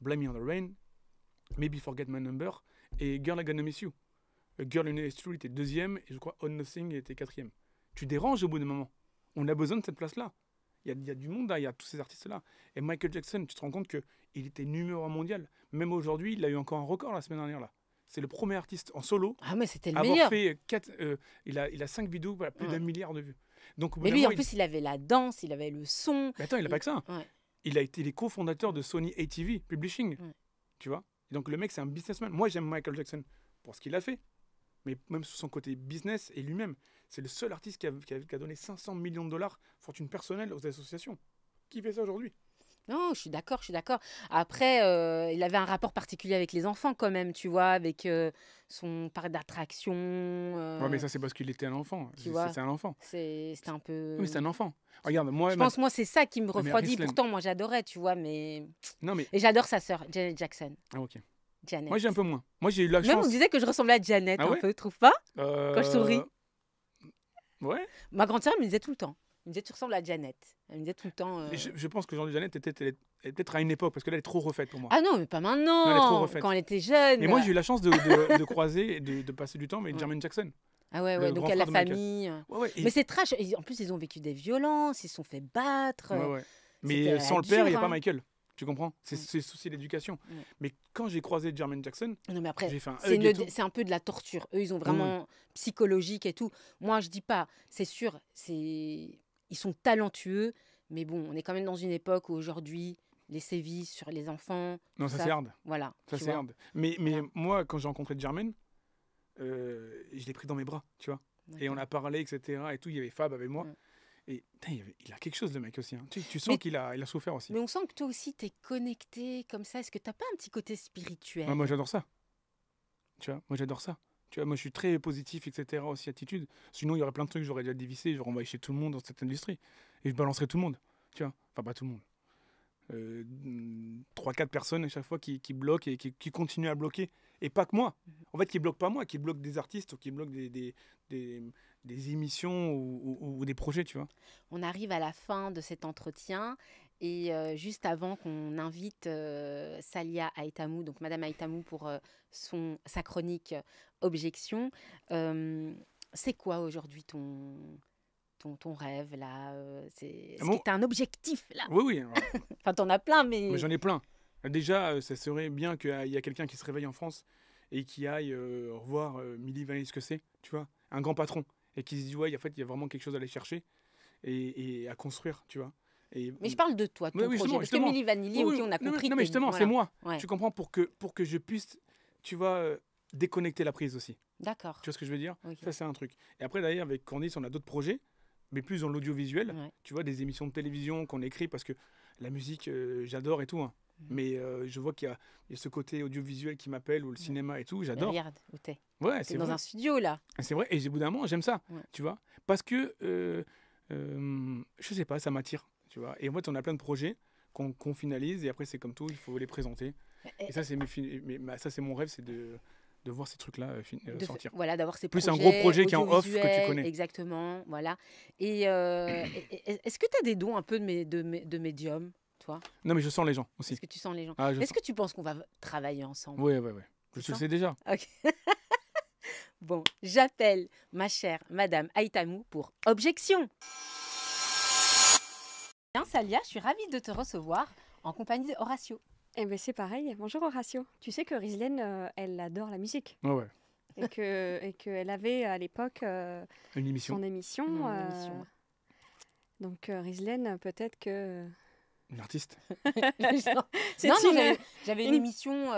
S1: Blame Me on the Rain, Maybe Forget My Number et Girl I Gonna Miss You. Girl in History était 2e et je crois On Nothing était 4e. Tu déranges au bout d'un moment. On a besoin de cette place-là. Il y a du monde là, il y a tous ces artistes-là. Et Michael Jackson, tu te rends compte qu'il était numéro 1 mondial. Même aujourd'hui, il a eu encore un record la semaine dernière. Là. C'est le premier artiste en solo
S2: Ah, mais c'était le
S1: à avoir
S2: meilleur.
S1: fait il a 5 vidéos, voilà, plus
S2: Ouais.
S1: d'1 milliard de vues. Donc, au bout
S2: Mais
S1: d'un
S2: lui, en
S1: moment,
S2: plus, il avait la danse, il avait le son.
S1: Mais attends, il n'a pas que ça.
S2: Ouais.
S1: Il a été les cofondateurs de Sony ATV Publishing.
S2: Ouais.
S1: Tu vois. Et donc le mec, c'est un businessman. Moi, j'aime Michael Jackson pour ce qu'il a fait. Mais même sur son côté business et lui-même, c'est le seul artiste qui a donné 500 millions de dollars, fortune personnelle, aux associations. Qui fait ça aujourd'hui?
S2: Non, je suis d'accord, je suis d'accord. Après, il avait un rapport particulier avec les enfants quand même, tu vois, avec son parc d'attraction.
S1: Ouais, mais ça, c'est parce qu'il était un enfant.
S2: tu vois.
S1: C'est un enfant.
S2: C'était un peu...
S1: Oui, c'est un enfant. Regarde, moi...
S2: Je pense, moi, c'est ça qui me
S1: mais
S2: refroidit.
S1: Rislem-
S2: Pourtant, moi, j'adorais, tu vois, mais...
S1: Non, mais...
S2: Et j'adore sa sœur, Janet Jackson.
S1: Ah, ok.
S2: Janet.
S1: Moi, j'ai un peu moins. Moi, j'ai eu la
S2: Même, on
S1: chance...
S2: me disait que je ressemblais à Janet
S1: Ah
S2: un
S1: ouais
S2: peu, trouve pas?
S1: Quand
S2: je souris.
S1: Ouais.
S2: Ma grande sœur me disait tout le temps. Elle me disait, tu ressembles à Janet. Elle me disait tout le temps...
S1: Mais je pense qu'aujourd'hui, Jeannette elle est peut-être à une époque, parce que là, elle est trop refaite pour moi.
S2: Ah non, mais pas maintenant.
S1: Non, elle est trop refaite.
S2: Quand elle était jeune.
S1: Mais moi, j'ai eu la chance de croiser et de passer du temps avec
S2: Ouais.
S1: Jermaine Jackson.
S2: Ah ouais,
S1: le
S2: donc
S1: grand
S2: à la
S1: frère de Michael.
S2: famille.
S1: Ouais, ouais,
S2: Mais c'est trash. En plus, ils ont vécu des violences, ils se sont fait battre.
S1: ouais, ouais. Mais
S2: C'était
S1: sans le père, il n'y
S2: dur,
S1: a pas
S2: hein.
S1: Michael. Tu comprends? C'est
S2: Mm.
S1: c'est le souci d'éducation.
S2: Mm.
S1: Mais quand j'ai croisé Jermaine Jackson,
S2: Non, mais après,
S1: j'ai fait un
S2: c'est
S1: hug et tout.
S2: un peu de la torture. Eux, ils ont
S1: Oui, oui.
S2: vraiment psychologique et tout. Moi, je dis pas. C'est sûr, ils sont talentueux. Mais bon, on est quand même dans une époque où aujourd'hui, les sévices sur les enfants,
S1: Non,
S2: tout
S1: ça
S2: ça,
S1: c'est hard.
S2: voilà.
S1: Ça
S2: tu
S1: c'est
S2: vois.
S1: hard. Mais
S2: Voilà.
S1: moi, quand j'ai rencontré Jermaine, je l'ai pris dans mes bras, tu vois. Et on
S2: D'accord.
S1: a parlé, etc. Et tout. Il y avait Fab avec moi.
S2: Mm.
S1: Et putain, il a quelque chose, le mec aussi. Hein. Tu sens
S2: Mais-
S1: qu'il a souffert aussi.
S2: Mais on sent que toi aussi, tu es connecté comme ça. Est-ce que tu n'as pas un petit côté spirituel?
S1: Ouais, moi, j'adore ça. Tu vois, moi, j'adore ça. Tu vois, moi, je suis très positif, etc. aussi, attitude. Sinon, il y aurait plein de trucs que j'aurais déjà dévissé. J'aurais envoyé chez tout le monde dans cette industrie. Et je balancerais tout le monde. Tu vois, enfin, pas tout le monde. 3-4 personnes à chaque fois qui bloquent et qui continuent à bloquer. Et pas que moi. En fait, qui bloquent pas moi, qui bloquent des artistes ou qui bloquent des émissions ou des projets, tu vois.
S2: On arrive à la fin de cet entretien et juste avant qu'on invite Salia Aïtamou, donc Madame Aïtamou pour sa chronique Objection, c'est quoi aujourd'hui ton rêve là Est-ce
S1: Bon,
S2: que tu as un objectif là?
S1: oui, oui.
S2: Enfin, tu en as plein, mais...
S1: Mais j'en ai plein. Déjà, ça serait bien qu'il y ait quelqu'un qui se réveille en France et qui aille revoir Milli Vanilli ce que c'est, tu vois, un grand patron, et qui se dit, ouais, en fait, il y a vraiment quelque chose à aller chercher et à construire, tu vois.
S2: Mais je parle de toi, de
S1: Oui,
S2: ton
S1: oui,
S2: projet.
S1: justement,
S2: Parce que
S1: justement.
S2: Milli Vanilli,
S1: Oui,
S2: ok, on a
S1: non,
S2: compris.
S1: non, mais
S2: que
S1: justement,
S2: voilà.
S1: c'est moi.
S2: Ouais.
S1: Tu comprends, pour que je puisse, tu vois, déconnecter la prise aussi.
S2: D'accord.
S1: Tu vois ce que je veux dire?
S2: Ok.
S1: Ça, c'est un truc. Et après, d'ailleurs, avec Candice, on a d'autres projets, mais plus dans l'audiovisuel.
S2: Ouais.
S1: Tu vois, des émissions de télévision qu'on écrit parce que la musique, j'adore et tout. Hein. Mais je vois qu'il y a ce côté audiovisuel qui m'appelle, ou le cinéma et tout,
S2: Mais
S1: j'adore.
S2: regarde où t'es.
S1: Ouais,
S2: T'es
S1: c'est
S2: dans
S1: vrai.
S2: un studio là.
S1: C'est vrai, et au bout d'un moment, j'aime ça,
S2: Ouais.
S1: tu vois. Parce que, je sais pas, ça m'attire, tu vois. Et en fait, on a plein de projets qu'on finalise, et après, c'est comme tout, il faut les présenter. Et ça, c'est ça, c'est mon rêve, c'est de voir ces trucs-là sortir.
S2: Voilà, d'avoir ces
S1: Plus
S2: projets
S1: un gros projet qui est en off que tu
S2: audiovisuels,
S1: connais.
S2: exactement, voilà. Et est-ce que tu as des dons un peu de médium, toi?
S1: Non, mais je sens les gens aussi.
S2: Est-ce que tu sens les gens?
S1: Ah, je
S2: Est-ce
S1: sens.
S2: que tu penses qu'on va travailler ensemble?
S1: Ouais, ouais, ouais. Je
S2: Tu
S1: le
S2: sens?
S1: sais déjà.
S2: Ok. Bon, j'appelle ma chère Madame Aïtamou pour objection. Bien, Salia, je suis ravie de te recevoir en compagnie d'Horatio.
S3: Eh ben c'est pareil. Bonjour Horatio. Tu sais que Rizlen, elle adore la musique
S1: Ouais, ouais.
S3: et qu'elle avait à l'époque
S1: Une émission.
S3: son émission.
S2: Une émission, ouais.
S3: Donc Rizlen, peut-être que
S1: Une artiste.
S3: c'est
S2: Non,
S3: une-
S2: j'avais une
S3: une-
S2: émission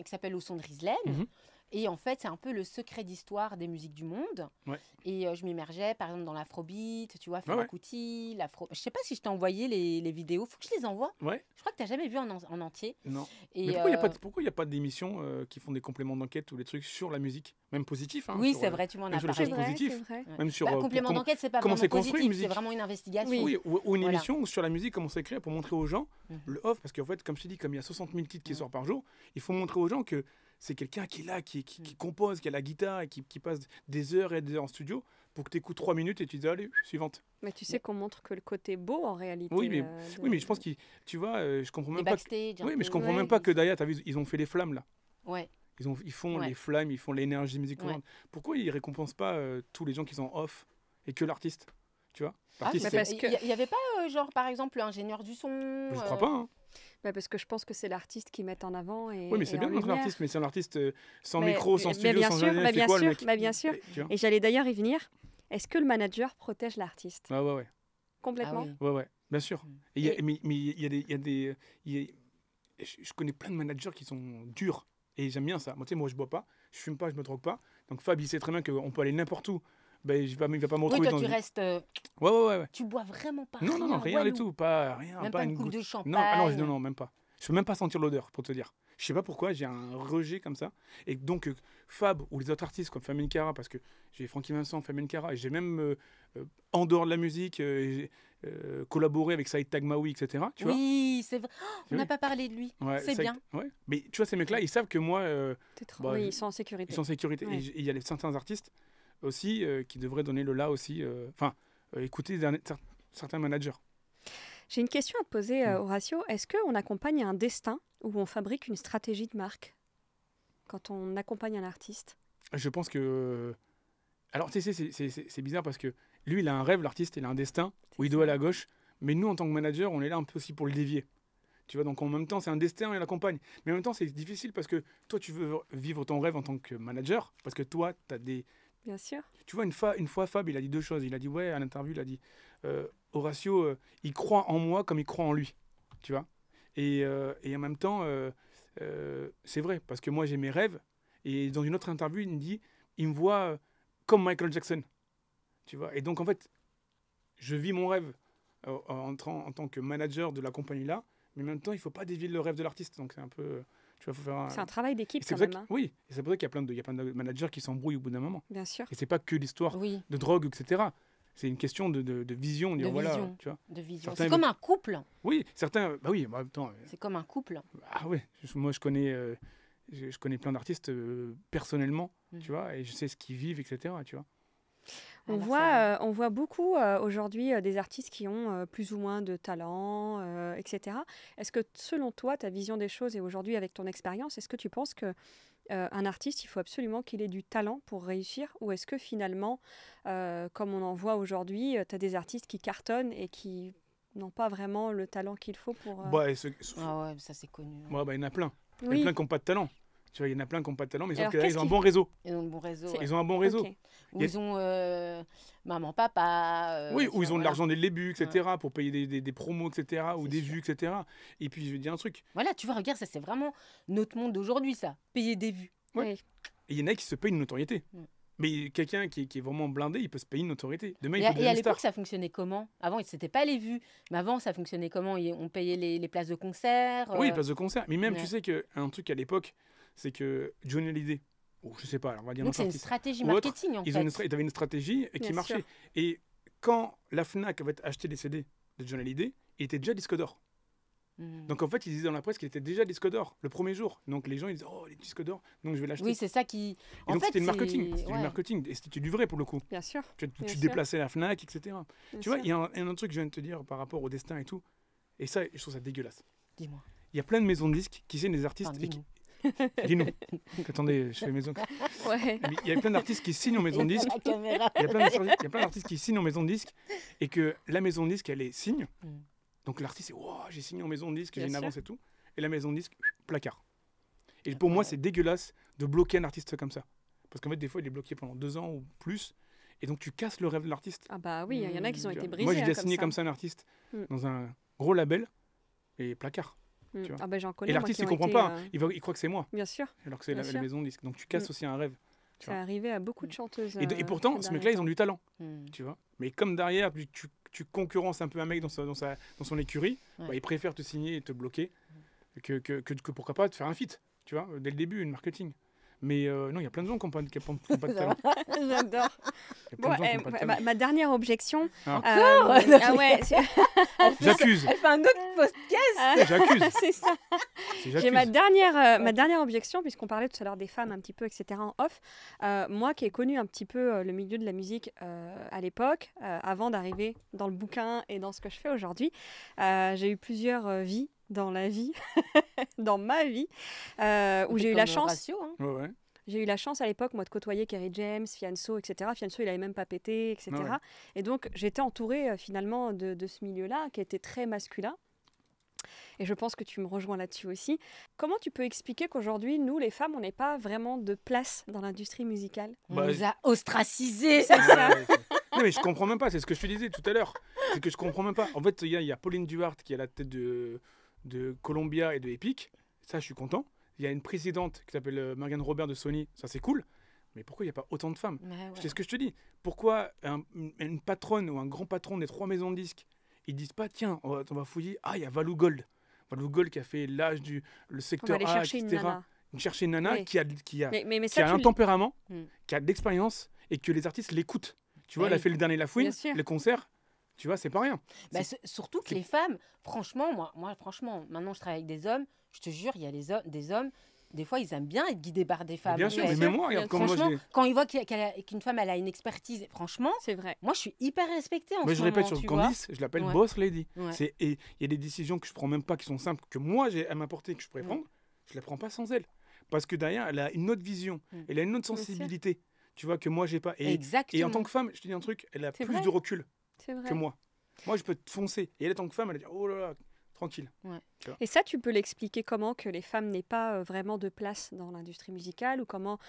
S2: qui s'appelle Au son de Rizlen.
S1: Mhm.
S2: Et en fait, c'est un peu le secret d'histoire des musiques du monde.
S1: Ouais.
S2: Et je m'immergeais, par exemple, dans l'afrobeat, tu vois,
S1: Ouais,
S2: Fela
S1: ouais.
S2: Kuti, l'afro... Je sais pas si je t'ai envoyé les vidéos. Faut que je les envoie.
S1: Ouais.
S2: Je crois que tu n'as jamais vu en entier.
S1: Non.
S2: Et,
S1: Mais pourquoi il n'y a pas d'émissions qui font des compléments d'enquête ou des trucs sur la musique, même positifs, hein,
S2: oui,
S1: sur,
S2: c'est vrai, tu m'en
S1: même
S2: as
S1: sur les
S3: C'est
S1: choses
S2: parlé.
S3: vrai,
S1: positives.
S3: c'est vrai.
S2: Ouais.
S1: Même sur
S2: Bah, complément d'enquête, c'est pas
S1: comment
S2: vraiment
S1: c'est construit, une
S2: positif, c'est
S1: musique.
S2: vraiment une investigation.
S1: Oui, ou une
S2: Voilà.
S1: émission sur la musique, comment c'est créé pour montrer aux gens
S2: Mhm.
S1: le off, parce qu'en fait, comme je t'ai dit, comme il y a 60 000 titres qui
S2: Mhm.
S1: sortent par jour, il faut montrer aux gens que c'est quelqu'un qui est là, qui compose, qui a la guitare et qui passe des heures et des heures en studio pour que tu écoutes 3 minutes et tu dis allez, suivante.
S3: Mais tu sais qu'on montre que le côté beau en réalité.
S1: Oui, mais je pense que tu vois, je comprends
S2: Les
S1: même pas.
S2: backstage. un
S1: Oui, mais
S2: peu.
S1: je comprends
S3: Ouais.
S1: même pas que derrière, t'as vu, ils ont fait les flammes là.
S2: Ouais.
S1: Ils font
S2: Ouais.
S1: les flammes, ils font l'énergie musique.
S2: Ouais.
S1: Pourquoi ils récompensent pas tous les gens qui sont off et que l'artiste? Tu vois,
S2: Ah,
S1: l'artiste,
S3: mais
S1: c'est-
S3: parce que-
S2: il y avait pas, genre, par exemple, l'ingénieur du son.
S1: je crois pas. Hein.
S3: Bah, parce que je pense que c'est l'artiste qui met en avant et
S1: Oui, mais c'est
S3: et
S1: bien
S3: en
S1: de montrer
S3: lumière.
S1: l'artiste, mais c'est un artiste sans
S3: Mais-
S1: micro, sans
S3: mais
S1: studio,
S3: bien
S1: sans
S3: sûr,
S1: rien,
S3: mais
S1: c'est
S3: bien
S1: quoi le
S3: sûr,
S1: mec?
S3: mais bien sûr.
S1: Tu vois.
S3: Et j'allais d'ailleurs y venir. Est-ce que le manager protège l'artiste
S1: Ouais, ouais, ouais.
S3: complètement?
S2: Ah oui.
S1: Ouais, ouais, bien sûr.
S2: Mm.
S1: Et il y a-
S2: Et-
S1: mais il y a des. Je connais plein de managers qui sont durs. Et j'aime bien ça. Moi, tu sais, moi, je bois pas, je fume pas, je me drogue pas. Donc Fab, il sait très bien qu'on peut aller n'importe où. Ben, il va pas me
S2: Oui,
S1: retrouver
S2: toi,
S1: dans
S2: tu
S1: une-
S2: restes.
S1: Ouais, ouais, ouais, ouais.
S2: Tu bois vraiment pas.
S1: Non, non, non, rien du
S2: Walou.
S1: tout. Pas rien.
S2: Même
S1: pas
S2: pas une
S1: une
S2: coupe
S1: goutte.
S2: de champagne.
S1: Non, ah non, non, non, même pas. Je peux même pas sentir l'odeur, pour te dire. Je sais pas pourquoi, j'ai un rejet comme ça. Et donc, Fab ou les autres artistes comme Famine Cara, parce que j'ai Francky Vincent, Famine Cara, et j'ai même, en dehors de la musique, collaboré avec Saïd Tagmaoui, etc. Tu vois.
S2: Oui, c'est vrai. Oh, on
S1: Oui.
S2: n'a pas parlé de lui.
S1: Ouais,
S2: C'est
S1: Saïd-
S2: bien.
S1: Ouais. Mais tu vois, ces mecs-là, ils savent que moi, Bah,
S3: Oui,
S1: je-
S3: ils sont en sécurité.
S1: ils sont en sécurité.
S3: Ouais.
S1: Et il y a certains artistes aussi qui devraient donner le là aussi. Enfin, écouter certains managers.
S3: J'ai une question à te poser, Horatio. Est-ce qu'on accompagne un destin ou on fabrique une stratégie de marque quand on accompagne un artiste?
S1: Je pense que Alors, tu sais, c'est bizarre parce que lui, il a un rêve, l'artiste, il a un destin où il doit aller à gauche. Mais nous, en tant que manager, on est là un peu aussi pour le dévier. Tu vois, donc en même temps, c'est un destin et il l'accompagne. Mais en même temps, c'est difficile parce que toi, tu veux vivre ton rêve en tant que manager. Parce que toi, tu as des.
S3: Bien sûr.
S1: Tu vois, une fois, Fab, il a dit deux choses. Il a dit, ouais, à l'interview, il a dit Horacio, il croit en moi comme il croit en lui. Tu vois. Et en même temps, c'est vrai, parce que moi, j'ai mes rêves. Et dans une autre interview, il me dit, il me voit comme Michael Jackson. Tu vois. Et donc, en fait, je vis mon rêve en tant que manager de la compagnie-là. Mais en même temps, il ne faut pas dévier le rêve de l'artiste. Donc, c'est un peu. Tu vois, faut faire
S3: C'est un travail d'équipe quand
S1: pour ça
S3: même.
S1: oui, et c'est pour ça qu'il y a plein de managers qui s'embrouillent au bout d'un moment.
S3: Bien sûr.
S1: Et c'est pas que l'histoire
S2: Oui,
S1: de drogue, etc. C'est une question de vision.
S2: de
S1: Dire, voilà,
S2: vision.
S1: tu vois.
S2: De vision.
S1: Certains
S2: C'est comme un couple.
S1: Oui, certains. Bah oui, en même temps.
S2: C'est comme un couple.
S1: Ah ouais, moi je connais plein d'artistes personnellement,
S2: Mhm.
S1: tu vois, et je sais ce qu'ils vivent, etc. Tu vois.
S3: On voit beaucoup aujourd'hui des artistes qui ont plus ou moins de talent, etc. Est-ce que selon toi, ta vision des choses et aujourd'hui avec ton expérience, est-ce que tu penses que un artiste, il faut absolument qu'il ait du talent pour réussir? Ou est-ce que finalement, comme on en voit aujourd'hui, tu as des artistes qui cartonnent et qui n'ont pas vraiment le talent qu'il faut pour...
S1: Bah,
S2: Ah ouais, ça c'est connu.
S1: ouais, bah, il y en a plein. Il y en a
S3: Oui,
S1: plein qui n'ont pas de talent. Tu vois, il y en a plein qui n'ont pas de talent, mais sauf
S3: Alors,
S1: que là,
S3: qu'est-ce
S1: ils ont un
S3: qui-
S1: bon réseau.
S2: Ils ont le bon réseau.
S3: C'est-
S2: Ouais.
S1: Ils ont un bon réseau.
S3: ok.
S2: Où
S1: Il y a-
S2: ils ont maman, papa.
S1: Oui,
S2: tu
S1: où ils
S2: vois,
S1: ont de
S2: voilà.
S1: l'argent dès le début, etc., pour payer des promos, etc., ou
S2: C'est
S1: des
S2: sûr.
S1: vues, etc. Et puis, je vais dire un truc.
S2: Voilà, tu vois, regarde, ça c'est vraiment notre monde d'aujourd'hui, ça. Payer des vues.
S1: Ouais.
S3: Oui.
S1: Et il y en a qui se payent une notoriété.
S2: Mm.
S1: Mais quelqu'un qui est vraiment blindé, il peut se payer une notoriété. Demain, il
S2: Et
S1: faut
S2: à
S1: devenir une
S2: l'époque,
S1: star.
S2: ça fonctionnait comment? Avant, c'était pas les vues. Mais avant, ça fonctionnait comment? On payait les places de concert.
S1: Oui, place de concert. Mais même,
S2: ouais.
S1: tu sais qu'un truc à l'époque, c'est que Johnny Hallyday, ou je sais pas, on va dire
S2: Donc
S1: notre
S2: c'est une
S1: artiste,
S2: stratégie
S1: ou autre,
S2: marketing en
S1: ils
S2: fait.
S1: avaient une stratégie qui
S3: Bien
S1: marchait.
S3: sûr.
S1: Et quand la Fnac avait acheté les CD de Johnny Hallyday, il était déjà disque d'or.
S2: Hmm.
S1: Donc en fait, ils disaient dans la presse qu'il était déjà disque d'or le premier jour. Donc les gens ils disaient oh les disques d'or, donc je vais l'acheter.
S2: Oui, c'est ça qui.
S1: Et
S2: En
S1: donc
S2: fait,
S1: c'était le marketing,
S2: c'est-
S1: du
S2: ouais.
S1: marketing, et c'était du vrai pour le coup.
S3: Bien sûr.
S1: Tu
S3: Bien
S1: te
S3: sûr.
S1: déplaçais à la Fnac, etc.
S3: bien
S1: Tu vois,
S3: sûr.
S1: il y a un autre truc que je viens de te dire par rapport au destin et tout. Et ça, je trouve ça dégueulasse.
S2: Dis-moi.
S1: Il y a plein de maisons de disques qui signent des artistes
S2: Enfin,
S1: et qui...
S2: dis-nous.
S1: Dis-nous. Attendez, je fais maison.
S3: Ouais.
S1: Mais il y a plein d'artistes qui signent en maison de disques.
S2: La caméra.
S1: Il y a plein d'artistes qui signent en maison de disques et que la maison de disques, elle les signe.
S2: Mm.
S1: Donc l'artiste, c'est wow, j'ai signé en maison de disques, j'ai
S3: Bien
S1: une
S3: sûr.
S1: avance et tout. Et la maison de disques, placard. Et pour moi, c'est dégueulasse de bloquer un artiste comme ça. Parce qu'en fait, des fois, il est bloqué pendant 2 ans ou plus. Et donc, tu casses le rêve de l'artiste.
S3: Ah bah oui, il y en a qui ont été brisés.
S1: Moi, j'ai
S3: hein,
S1: déjà signé comme ça un artiste
S3: Mm.
S1: dans un gros label et placard.
S3: Mm.
S1: tu vois.
S3: Ah bah j'en connais.
S1: Et
S3: moi,
S1: l'artiste,
S3: qui
S1: il
S3: ont
S1: comprend
S3: été,
S1: pas. Il croit que c'est moi.
S3: Bien sûr.
S1: Alors que c'est
S3: Bien
S1: la
S3: sûr.
S1: maison de disques. Donc, tu casses aussi un rêve. tu
S3: C'est
S1: vois.
S3: arrivé à beaucoup de chanteuses.
S1: Et pourtant,
S3: ces
S1: ce mec-là,
S3: derniers
S1: ils ont
S3: temps.
S1: du talent.
S2: Hmm.
S1: Tu vois. Mais comme derrière, tu concurrences un peu un mec dans son écurie,
S2: Ouais.
S1: bah, il préfère te signer et te bloquer que pourquoi pas te faire un feat, tu vois, dès le début, une marketing. Mais non, il y a plein de gens qui n'ont pas, de talent.
S3: J'adore.
S1: Il y a plein
S3: Bon,
S1: de gens qui n'ont pas de talent.
S3: ma dernière objection.
S1: Ah.
S3: Ah ouais,
S1: J'accuse.
S2: Elle fait un autre podcast.
S1: J'accuse.
S3: c'est ça.
S1: C'est
S3: J'ai
S1: j'accuse.
S3: ma dernière objection, puisqu'on parlait tout à l'heure des femmes un petit peu, etc. en off. Moi qui ai connu un petit peu le milieu de la musique à l'époque, avant d'arriver dans le bouquin et dans ce que je fais aujourd'hui, j'ai eu plusieurs vies dans la vie, dans ma vie, où j'ai eu la chance.
S2: Horatio, hein.
S1: Ouais, ouais.
S3: J'ai eu la chance à l'époque, moi, de côtoyer Kerry James, Fianso, etc. Fianso, il avait même pas pété, etc.
S1: Ah ouais.
S3: Et donc, j'étais entourée finalement de ce milieu-là, qui était très masculin. Et je pense que tu me rejoins là-dessus aussi. Comment tu peux expliquer qu'aujourd'hui, nous, les femmes, on n'ait pas vraiment de place dans l'industrie musicale?
S2: On
S1: Bah,
S2: nous a ostracisés.
S3: C'est ça.
S1: Ouais, non, mais je comprends même pas, c'est ce que je te disais tout à l'heure. C'est que je comprends même pas. En fait, il y a Pauline Duhart qui est à la tête de Columbia et de Epic. Ça, je suis content. Il y a une présidente qui s'appelle Morgan Robert de Sony. Ça, c'est cool. Mais pourquoi il n'y a pas autant de femmes?
S2: Ouais, ouais.
S1: C'est ce que je te dis. Pourquoi une patronne ou un grand patron des 3 maisons de disques, ils disent pas, tiens, on va fouiller. Ah, il y a Valou Gold. Valou Gold qui a fait l'âge le
S3: On va
S1: secteur
S3: aller
S1: A,
S3: chercher
S1: etc.
S3: une nana.
S1: Chercher une nana
S3: Oui.
S1: qui a
S3: Mais
S1: qui
S3: ça,
S1: a
S3: tu
S1: un
S3: le-
S1: tempérament,
S2: Mm.
S1: qui a de l'expérience et que les artistes l'écoutent. Tu vois,
S2: Ah
S1: elle a
S2: oui.
S1: fait le dernier La Fouine,
S3: Bien sûr.
S1: les concerts. Tu vois, c'est pas rien.
S2: Bah, surtout que
S1: c'est-
S2: les femmes, franchement, moi, franchement, maintenant je travaille avec des hommes, je te jure, il y a des hommes, des fois ils aiment bien être guidés par des femmes.
S1: Bien
S2: en
S1: sûr,
S2: fait.
S1: mais même moi, regarde, comme moi,
S2: Franchement,
S1: je l'ai-
S2: quand ils voient qu'une femme elle a une expertise, franchement,
S3: C'est vrai.
S2: moi je suis hyper respectée en
S1: Moi,
S2: ce
S1: je répète
S2: moment,
S1: sur
S2: tu vois.
S1: Candice, je l'appelle
S2: Ouais.
S1: Boss Lady.
S2: Ouais.
S1: Et il y a des décisions que je prends même pas qui sont simples, que moi j'ai à m'apporter, que je pourrais
S2: Mm.
S1: prendre, je les prends pas sans elle. Parce que derrière, elle a une autre vision,
S2: Mm.
S1: elle a une autre
S3: Bien sûr.
S1: sensibilité. tu vois, que moi, j'ai pas. Et en
S2: Exactement.
S1: tant que femme, je te dis un truc, elle a
S3: C'est
S1: plus
S3: vrai.
S1: de recul
S3: C'est vrai.
S1: que moi. Moi, je peux te foncer. Et elle, en tant que femme, elle va dire, oh là là, tranquille.
S3: Et ça, tu peux l'expliquer comment que les femmes n'aient pas vraiment de place dans l'industrie musicale ou comment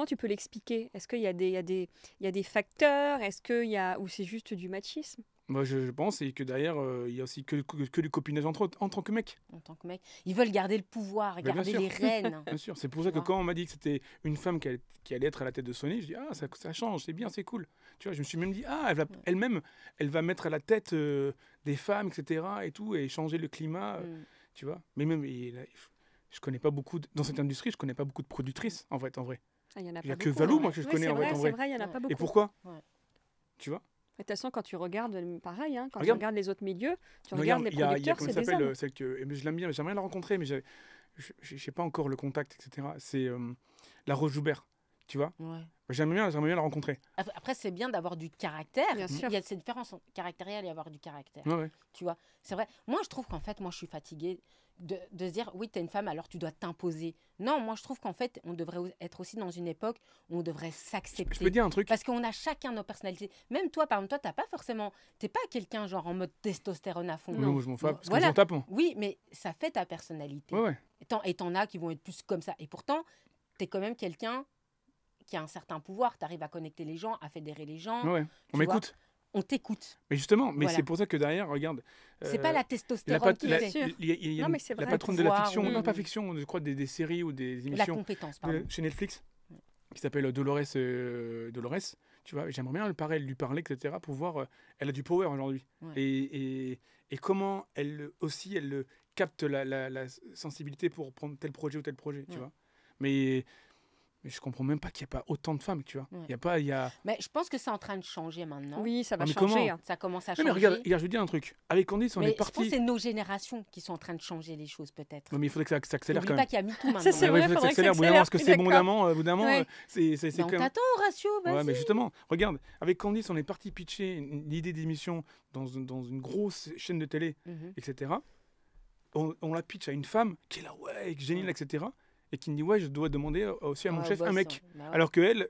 S3: tu peux l'expliquer? Est-ce qu'il y a il y a des facteurs? Est-ce qu'il y a ou c'est juste du machisme?
S1: Moi, je pense et que derrière, il y a aussi que du copinage en tant que mec.
S2: En tant que mec, ils veulent garder le pouvoir,
S1: bien
S2: garder
S1: sûr.
S2: les rênes.
S1: Bien sûr. C'est pour
S2: Tu
S1: ça que
S2: vois.
S1: quand on m'a dit que c'était une femme qui allait être à la tête de Sony, je dis, ah, ça change, c'est bien, c'est cool. Tu vois, je me suis même dit, ah, elle-même, elle va mettre à la tête des femmes, etc. et tout, et changer le climat, tu vois. Mais même, je connais pas beaucoup, dans cette industrie, je connais pas beaucoup de productrices, en vrai.
S3: Ah, il y en a
S1: Il y a
S3: pas
S1: que
S3: beaucoup,
S1: Valou,
S3: hein.
S1: moi, que je
S3: Oui,
S1: connais,
S3: c'est
S1: en
S3: vrai,
S1: vrai.
S3: c'est vrai, il y en a pas beaucoup.
S1: Et pourquoi
S2: Ouais.
S1: Tu vois.
S3: De toute façon, quand tu regardes, pareil, hein, quand tu
S1: Regarde.
S3: regardes les autres milieux, tu
S1: Regarde,
S3: regardes les
S1: il y a
S3: producteurs,
S1: comment
S3: c'est
S1: ça
S3: des
S1: s'appelle,
S3: hommes.
S1: celle que je l'aime bien, j'aimerais la rencontrer, mais je sais pas encore le contact, etc. C'est la Rose Joubert, tu vois.
S2: Ouais.
S1: J'aimerais bien la rencontrer.
S2: Après, c'est bien d'avoir du caractère.
S3: Bien sûr.
S2: Il y a cette différence entre caractériel et avoir du caractère.
S1: Ouais.
S2: Tu vois, c'est vrai. Moi, je trouve qu'en fait, moi, je suis fatiguée de se dire, oui, tu es une femme, alors tu dois t'imposer. Non, moi, je trouve qu'en fait, on devrait être aussi dans une époque où on devrait s'accepter.
S1: Je peux dire un truc.
S2: Parce qu'on a chacun nos personnalités. Même toi, par exemple, toi, t'as pas forcément... T'es pas quelqu'un genre en mode testostérone à fond.
S1: Oui, moi, je m'en fous, parce que
S2: Voilà.
S1: j'en tape, moi.
S2: Oui, mais ça fait ta personnalité.
S1: Ouais.
S2: Et t'en as qui vont être plus comme ça. Et pourtant, tu es quand même quelqu'un qui a un certain pouvoir. Tu arrives à connecter les gens, à fédérer les gens.
S1: On
S2: Tu vois.
S1: m'écoute.
S2: On t'écoute.
S1: Mais justement,
S2: Voilà.
S1: c'est pour ça que derrière, regarde.
S2: C'est pas la testostérone qui fait.
S1: Il y a
S3: Non, mais c'est
S1: la
S3: vrai.
S1: patronne de la
S2: Pouvoir,
S1: fiction,
S2: oui.
S1: non pas fiction, je crois des séries ou des
S2: La
S1: émissions
S2: compétence, pardon.
S1: chez Netflix, qui s'appelle Dolores, tu vois. J'aimerais bien lui parler, etc. pour voir. Elle a du power aujourd'hui.
S2: Ouais.
S1: Et comment elle capte la sensibilité pour prendre tel projet ou tel projet, tu
S2: Ouais.
S1: vois. Mais je comprends même pas qu'il n'y a pas autant de femmes, tu vois.
S2: Ouais.
S1: Il y a...
S2: Mais je pense que c'est en train de changer maintenant.
S3: Oui, ça va
S1: Ah, mais
S3: changer.
S1: comment
S3: Hein.
S2: Ça commence à
S1: Non,
S2: changer.
S1: mais regarde, hier, je vais dire un truc. Avec Candice, on
S2: Mais
S1: est
S2: je pense
S1: parti.
S2: que c'est nos générations qui sont en train de changer les choses, peut-être.
S1: Non, mais il faudrait que ça accélère
S2: N'oublie
S1: quand
S2: pas
S1: même.
S2: qu'il y a MeToo maintenant.
S3: Ça, c'est
S1: Ouais,
S3: vrai,
S1: il faudrait que ça
S3: faudrait que
S1: accélère
S3: ça
S1: au bout d'un moment, parce que
S3: accélère,
S1: au bout d'un moment,
S3: Ouais.
S1: c'est
S2: Ben, on
S1: quand même...
S2: t'attend, Horatio, vas-y.
S1: Ouais, mais justement, regarde, avec Candice, on est parti pitcher l'idée d'émission dans une grosse chaîne de télé,
S2: Mhm.
S1: etc. On la pitch à une femme qui est là, ouais, géniale, etc. Et qui me dit, ouais, je dois demander aussi à mon
S2: Ouais,
S1: chef
S2: bah,
S1: un
S2: ça,
S1: mec.
S2: bah ouais.
S1: Alors qu'elle,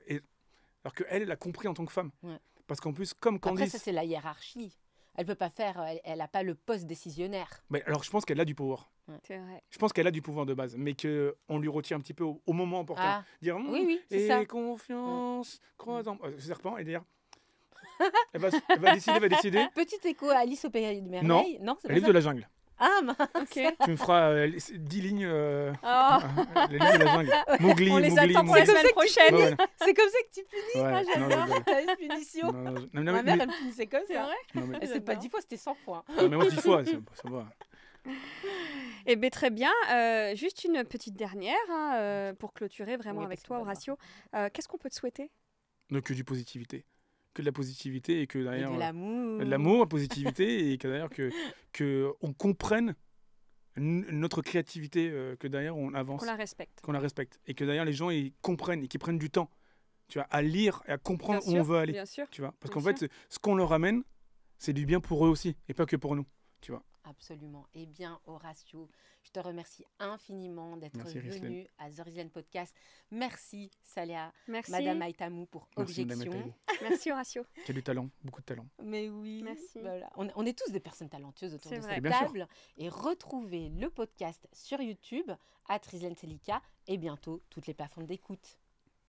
S1: elle a compris en tant que femme.
S2: Ouais.
S1: Parce qu'en plus, comme
S2: Après,
S1: Candice...
S2: ça, c'est la hiérarchie. Elle peut pas faire, elle n'a pas le poste décisionnaire.
S1: alors, je pense qu'elle a du pouvoir.
S3: C'est vrai.
S1: Je pense qu'elle a du pouvoir de base, mais qu'on lui retire un petit peu au moment opportun.
S2: Ah,
S1: Dire,
S2: oui, c'est
S1: et
S2: ça.
S1: confiance, croise en... serpent, et dire... elle va décider.
S2: Petit écho à Alice au Pays de Merveille. Non, c'est
S1: Le
S2: pas
S1: livre
S2: ça.
S1: de la jungle.
S2: Ah, mince.
S3: Ok.
S1: Tu me feras 10 lignes.
S3: Oh,
S1: Le livre de la jungle. Mowgli,
S3: on les
S1: Mowgli,
S3: attend pour la
S1: Mowgli.
S3: semaine prochaine.
S1: Ouais,
S2: C'est comme ça que tu punis.
S1: ouais.
S2: Moi,
S1: Non,
S2: j'adore.
S1: rigole.
S2: T'as une punition.
S1: Non,
S2: Ma mère, elle me punissait comme
S3: C'est
S2: ça.
S3: vrai?
S1: non, mais,
S2: Et c'est pas
S3: J'adore.
S2: 10 fois, c'était 100 fois.
S1: non, mais moi 10 fois, ça va.
S3: Eh bien, très bien. Juste une petite dernière hein, pour clôturer vraiment
S2: Oui,
S3: avec
S2: parce
S3: toi,
S2: qu'on va
S3: Horatio. Qu'est-ce qu'on peut te souhaiter?
S1: Donc que du positivité. Que de la positivité et que
S2: Et
S1: derrière.
S2: de l'amour.
S1: De l'amour, la positivité et que derrière que on comprenne notre créativité, que derrière on avance,
S3: Qu'on la respecte.
S1: qu'on la respecte et que derrière les gens ils comprennent et qu'ils prennent du temps, tu vois, à lire et à comprendre
S3: Bien
S1: où
S3: sûr,
S1: on veut aller,
S3: Bien sûr.
S1: tu vois, parce
S3: bien
S1: qu'en fait ce qu'on leur amène c'est du bien pour eux aussi et pas que pour nous, tu vois.
S2: Absolument. Eh bien, Horatio, je te remercie infiniment d'être
S1: Merci,
S2: venu
S1: Rislène.
S2: à The Rislène Podcast. Merci, Salia,
S3: Merci.
S2: Madame Aïtamou, pour
S1: Merci, Madame
S2: Objection.
S1: Aïtamou.
S3: Merci, Horatio.
S1: Qui a du talent, beaucoup de talent.
S2: Mais oui,
S3: Merci.
S2: voilà. On est tous des personnes talentueuses autour
S3: C'est
S2: de
S3: vrai.
S2: cette
S1: Bien sûr.
S2: table. Et retrouvez le podcast sur YouTube, @RislaneSelika, et bientôt toutes les plateformes d'écoute.